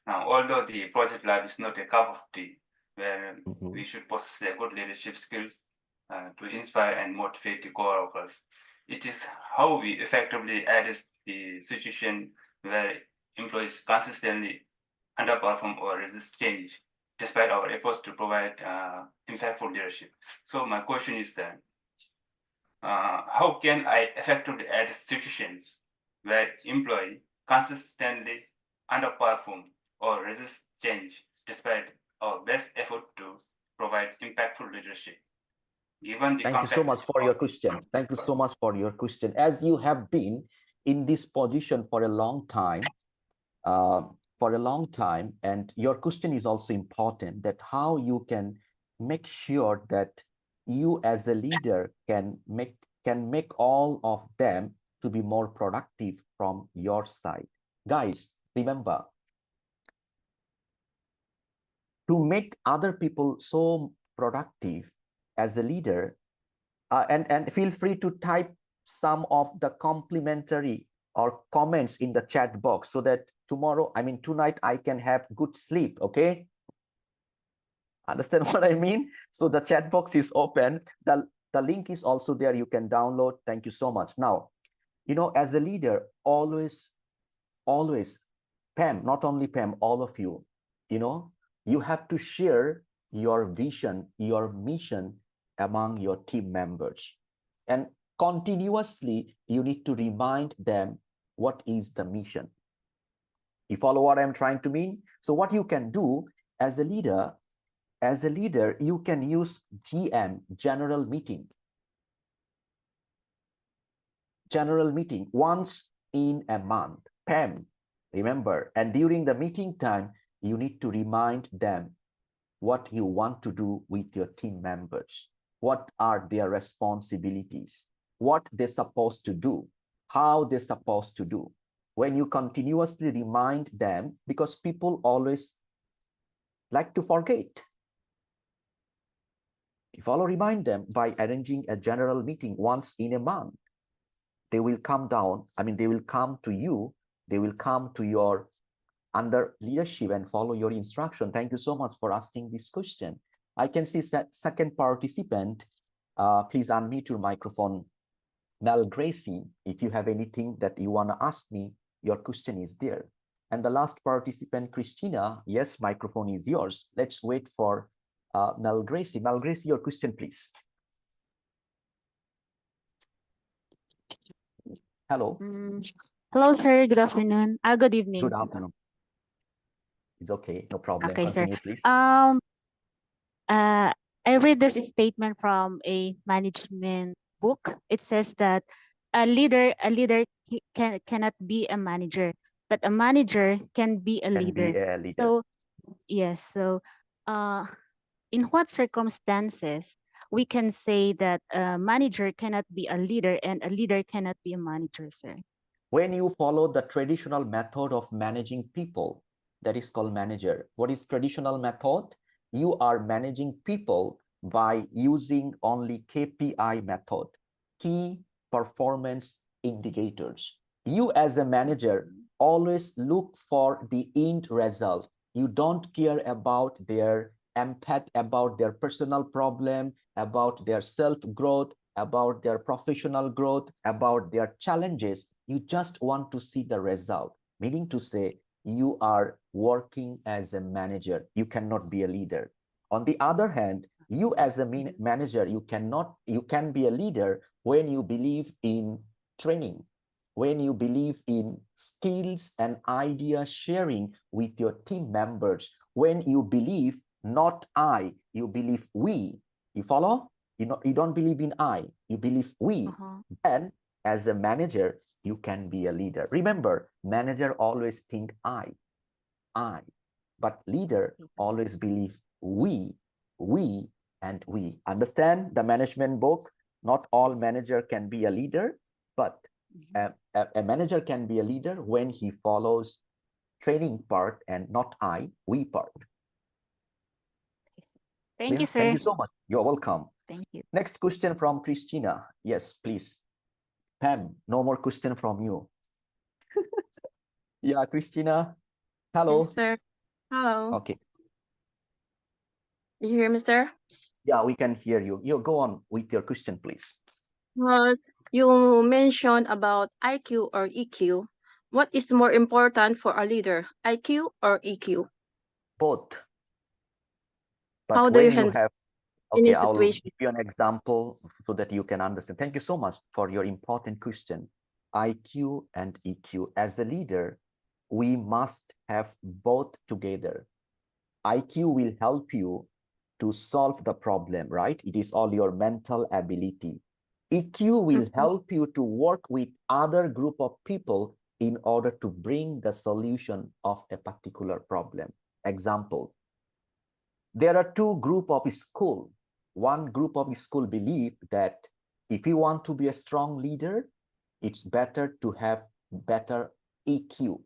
Now, although the project life is not a cup of tea, where we should possess a good leadership skills to inspire and motivate the co-workers, it is how we effectively address the situation where employees consistently underperform or resist change, despite our efforts to provide impactful leadership. So my question is that, how can I effectively address situations where employee consistently underperform or resist change despite our best effort to provide impactful leadership? Given the Thank you so much for your question. Thank you so much for your question. As you have been in this position for a long time, and your question is also important, that how you can make sure that you as a leader can make all of them to be more productive from your side. Guys, remember, to make other people so productive as a leader, and feel free to type some of the complimentary or comments in the chat box so that tonight I can have good sleep, okay? Understand what I mean? So the chat box is open. The link is also there. You can download. Thank you so much. Now, as a leader, always, Pam, not only Pam, all of you, you have to share your vision, your mission among your team members. And continuously, you need to remind them what is the mission. You follow what I'm trying to mean? So what you can do as a leader, you can use GM, general meeting. General meeting once in a month. Pam, remember, and during the meeting time, you need to remind them what you want to do with your team members, what are their responsibilities, what they're supposed to do, how they're supposed to do. When you continuously remind them, because people always like to forget. You follow, remind them by arranging a general meeting once in a month. They will come down, they will come to you, they will come to your under leadership and follow your instruction. Thank you so much for asking this question. I can see second participant. Please unmute your microphone. Mel Gracie, if you have anything that you want to ask me, your question is there. And the last participant, Christina, yes, microphone is yours. Let's wait for Mel Gracie. Mel Gracie, your question, please. Hello. Hello, sir. Good afternoon. Good evening. Good afternoon. It's okay, no problem. Okay, Continue, sir. please. I read this statement from a management book. It says that a leader cannot be a manager, but a manager can be a Can leader. be a leader. So yes, so in what circumstances we can say that a manager cannot be a leader and a leader cannot be a manager, sir? When you follow the traditional method of managing people, that is called manager. What is traditional method? You are managing people by using only KPI method, key performance indicators. You as a manager always look for the end result. You don't care about their empath, about their personal problem, about their self-growth, about their professional growth, about their challenges. You just want to see the result, meaning to say you are working as a manager. You cannot be a leader. On the other hand, you as a manager, you can be a leader when you believe in training, when you believe in skills and idea sharing with your team members, when you believe not I, you believe we. You follow? You don't believe in I, you believe we. Then as a manager, you can be a leader. Remember, manager always think I, but leader always believe we, and we. Understand the management book? Not all manager can be a leader, but a manager can be a leader when he follows training part and not I, we part. Thank you, sir. Thank you so much. You're welcome. Thank you. Next question from Christina. Yes, please. Pam, no more question from you. Yeah, Christina. Hello. Yes, sir. Hello. Okay. You hear me, sir? Yeah, we can hear you. You go on with your question, please. Well, you mentioned about IQ or EQ. What is more important for a leader, IQ or EQ? Both. But how do you when you handle have, any okay, I'll situation? give you an example so that you can understand. Thank you so much for your important question. IQ and EQ. As a leader, we must have both together. IQ will help you to solve the problem, right? It is all your mental ability. EQ will help you to work with other group of people in order to bring the solution of a particular problem. Example, there are two group of school. One group of school believe that if you want to be a strong leader, it's better to have better EQ,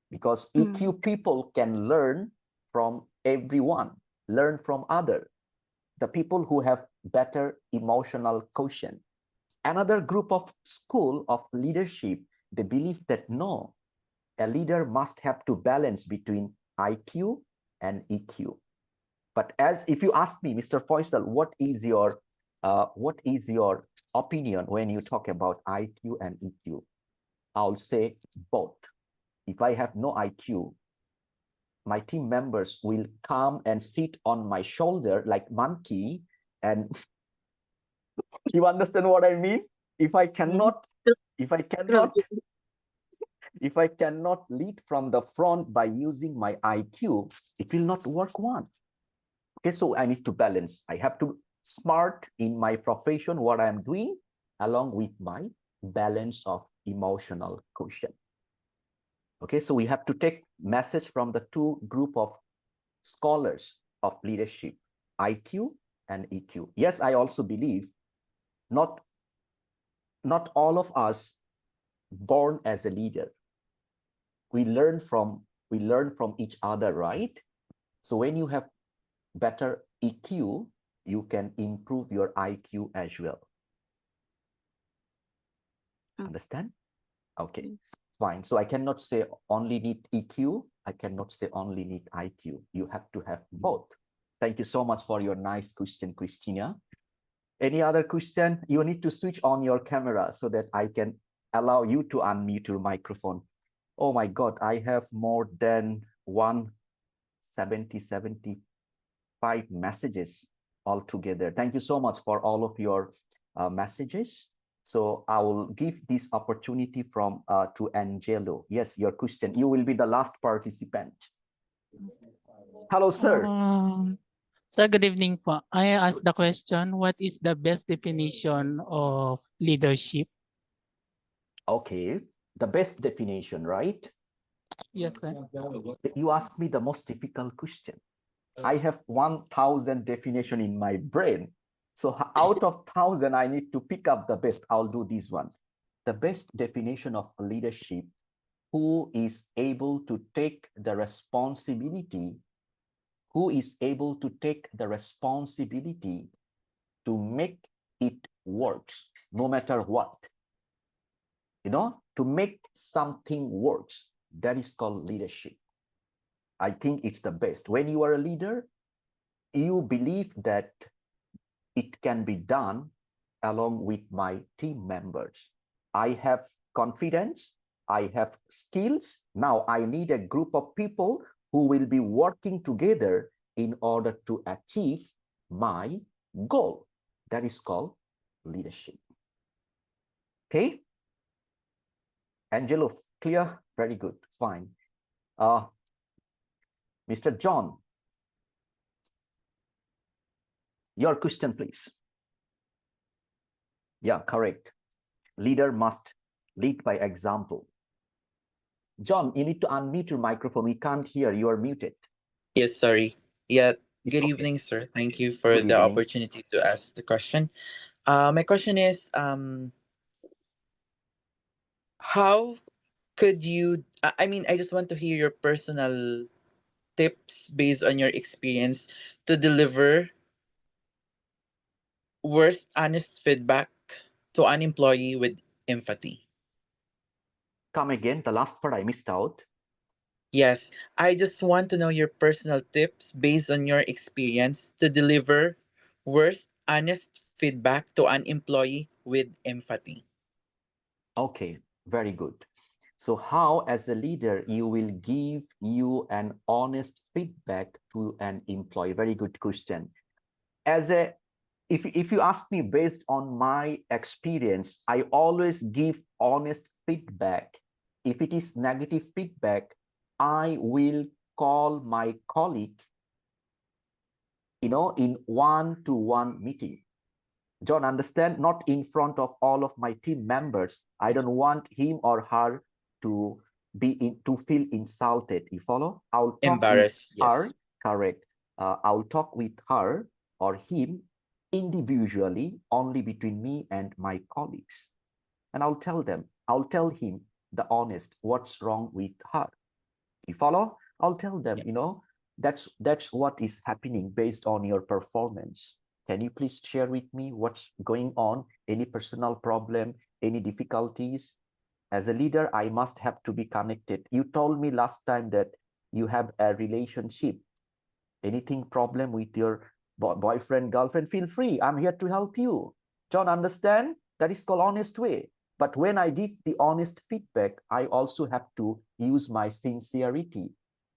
because EQ people can learn from everyone, learn from other, the people who have better emotional quotient. Another group of school of leadership, they believe that no, a leader must have to balance between IQ and EQ. But as if you ask me, Mr. Faisal, what is your opinion when you talk about IQ and EQ? I'll say both. If I have no IQ, my team members will come and sit on my shoulder like monkey, and you understand what I mean? If I cannot lead from the front by using my IQ, it will not work one. Okay, so I need to balance. I have to smart in my profession, what I'm doing, along with my balance of emotional quotient. Okay, so we have to take message from the two group of scholars of leadership, IQ and EQ. Yes, I also believe not all of us born as a leader. We learn from each other, right? So when you have better EQ, you can improve your IQ as well. Understand? Okay, fine. So I cannot say only need EQ. I cannot say only need IQ. You have to have both. Thank you so much for your nice question, Christina. Any other question? You need to switch on your camera so that I can allow you to unmute your microphone. Oh my God, I have more than 75 messages altogether. Thank you so much for all of your messages. So I will give this opportunity to Angelo. Yes, your question. You will be the last participant. Hello, sir. Sir, good evening po. I ask the question, what is the best definition of leadership? Okay, the best definition, right? Yes, sir. You asked me the most difficult question. I have 1,000 definition in my brain. So out of 1,000, I need to pick up the best. I'll do this one. The best definition of leadership, who is able to take the responsibility, to make it work, no matter what. You know, to make something works, that is called leadership. I think it's the best. When you are a leader, you believe that it can be done along with my team members. I have confidence, I have skills. Now I need a group of people who will be working together in order to achieve my goal. That is called leadership. Okay? Angelo, clear? Very good, fine. Mr. John, your question, please. Yeah, correct. Leader must lead by example. John, you need to unmute your microphone. We can't hear. You are muted. Yes, sorry. Yeah, good evening, sir. Thank you for Good the evening. opportunity to ask the question. My question is, how could you, I just want to hear your personal tips based on your experience to deliver worst honest feedback to an employee with empathy. Come again, the last part I missed out. Yes, I just want to know your personal tips based on your experience to deliver worst honest feedback to an employee with empathy. Okay, very good. So how, as a leader, you will give you an honest feedback to an employee? Very good question. If you ask me based on my experience, I always give honest feedback. If it is negative feedback, I will call my colleague, in one-to-one meeting. John, understand, not in front of all of my team members. I don't want him or her to feel insulted. You follow? I'll talk with her. Correct. I'll talk with her or him individually, only between me and my colleagues. And I'll tell him the honest, what's wrong with her. You follow? I'll tell them, that's what is happening based on your performance. Can you please share with me what's going on? Any personal problem, any difficulties? As a leader, I must have to be connected. You told me last time that you have a relationship. Anything problem with your boyfriend, girlfriend, feel free. I'm here to help you. John, understand? That is called honest way. But when I give the honest feedback, I also have to use my sincerity,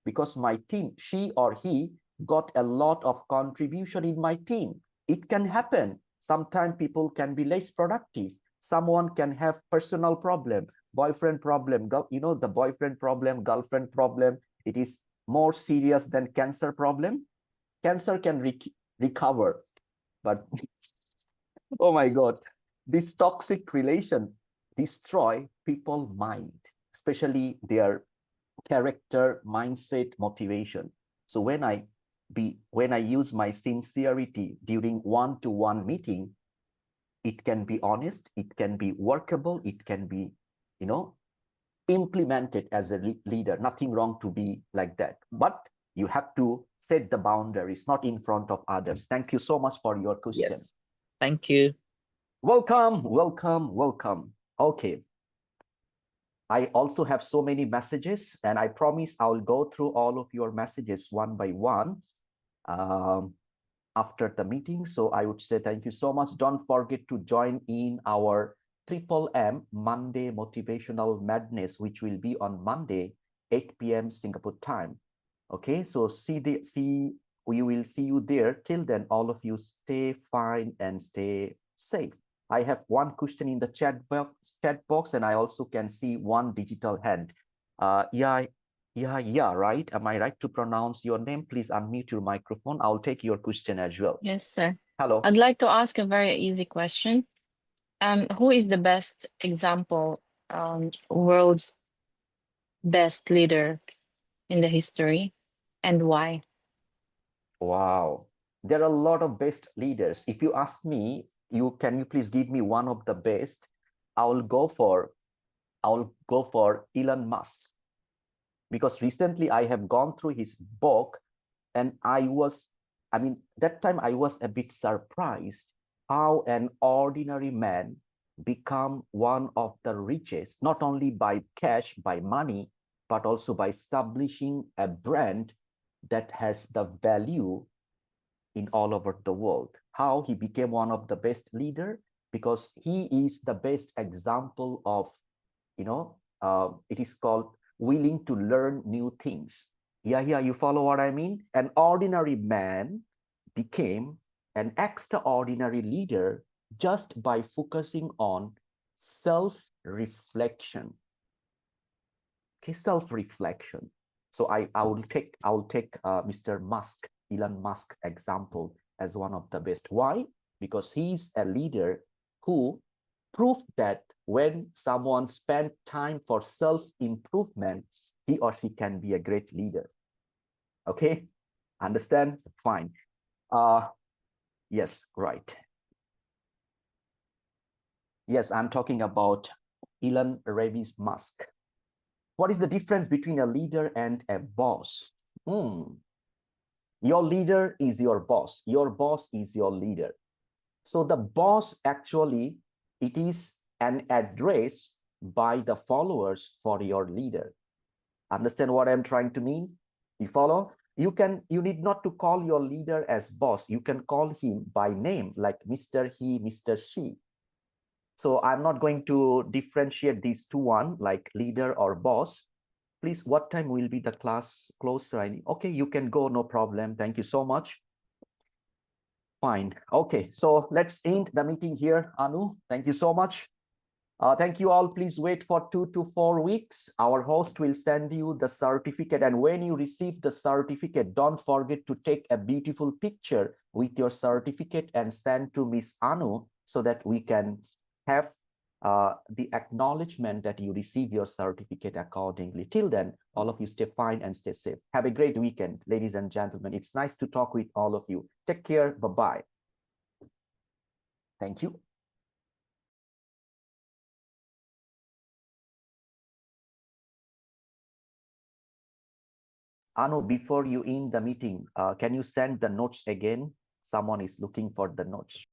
because my team, she or he, got a lot of contribution in my team. It can happen. Sometimes people can be less productive. Someone can have personal problem, boyfriend problem, the boyfriend problem, girlfriend problem. It is more serious than cancer problem. Cancer can recover, but oh my God, this toxic relation destroy people's mind, especially their character, mindset, motivation. So when I when I use my sincerity during one-to-one meeting, it can be honest, it can be workable, it can be, implemented as a leader. Nothing wrong to be like that. But you have to set the boundaries, not in front of others. Thank you so much for your question. Yes. Thank you. Welcome, welcome, welcome. Okay. I also have so many messages, and I promise I'll go through all of your messages one by one after the meeting. So I would say thank you so much. Don't forget to join in our Triple M Monday Motivational Madness, which will be on Monday, 8 p.m. Singapore time. Okay, so we will see you there. Till then, all of you stay fine and stay safe. I have one question in the chat box, and I also can see one digital hand. Yeah, right? Am I right to pronounce your name? Please unmute your microphone. I'll take your question as well. Yes, sir. Hello. I'd like to ask a very easy question. Who is the best example, world's best leader in the history, and why? Wow. There are a lot of best leaders. If you ask me, can you please give me one of the best? I'll go for Elon Musk, because recently I have gone through his book, and that time I was a bit surprised how an ordinary man become one of the richest, not only by cash, by money, but also by establishing a brand that has the value in all over the world. How he became one of the best leader, because he is the best example of, it is called willing to learn new things. Yeah, you follow what I mean? An ordinary man became an extraordinary leader just by focusing on self-reflection. Okay, self-reflection. So I will take Mr. Musk, Elon Musk example as one of the best. Why? Because he's a leader who proved that when someone spent time for self-improvement, he or she can be a great leader. Okay, understand? Fine. Yes, right. Yes, I'm talking about Elon Revis Musk. What is the difference between a leader and a boss? Your leader is your boss. Your boss is your leader. So the boss, actually, it is an address by the followers for your leader. Understand what I'm trying to mean? You follow? You need not to call your leader as boss. You can call him by name, like Mr. He, Mr. She. So I'm not going to differentiate these two, like leader or boss. Please, what time will be the class closer? Okay, you can go, no problem. Thank you so much. Fine. Okay, so let's end the meeting here, Anu. Thank you so much. Thank you all. Please wait for 2 to 4 weeks. Our host will send you the certificate. And when you receive the certificate, don't forget to take a beautiful picture with your certificate and send to Miss Anu, so that we can have the acknowledgement that you receive your certificate accordingly. Till then, all of you stay fine and stay safe. Have a great weekend, ladies and gentlemen. It's nice to talk with all of you. Take care. Bye-bye. Thank you. Anu, before you end the meeting, can you send the notes again? Someone is looking for the notes.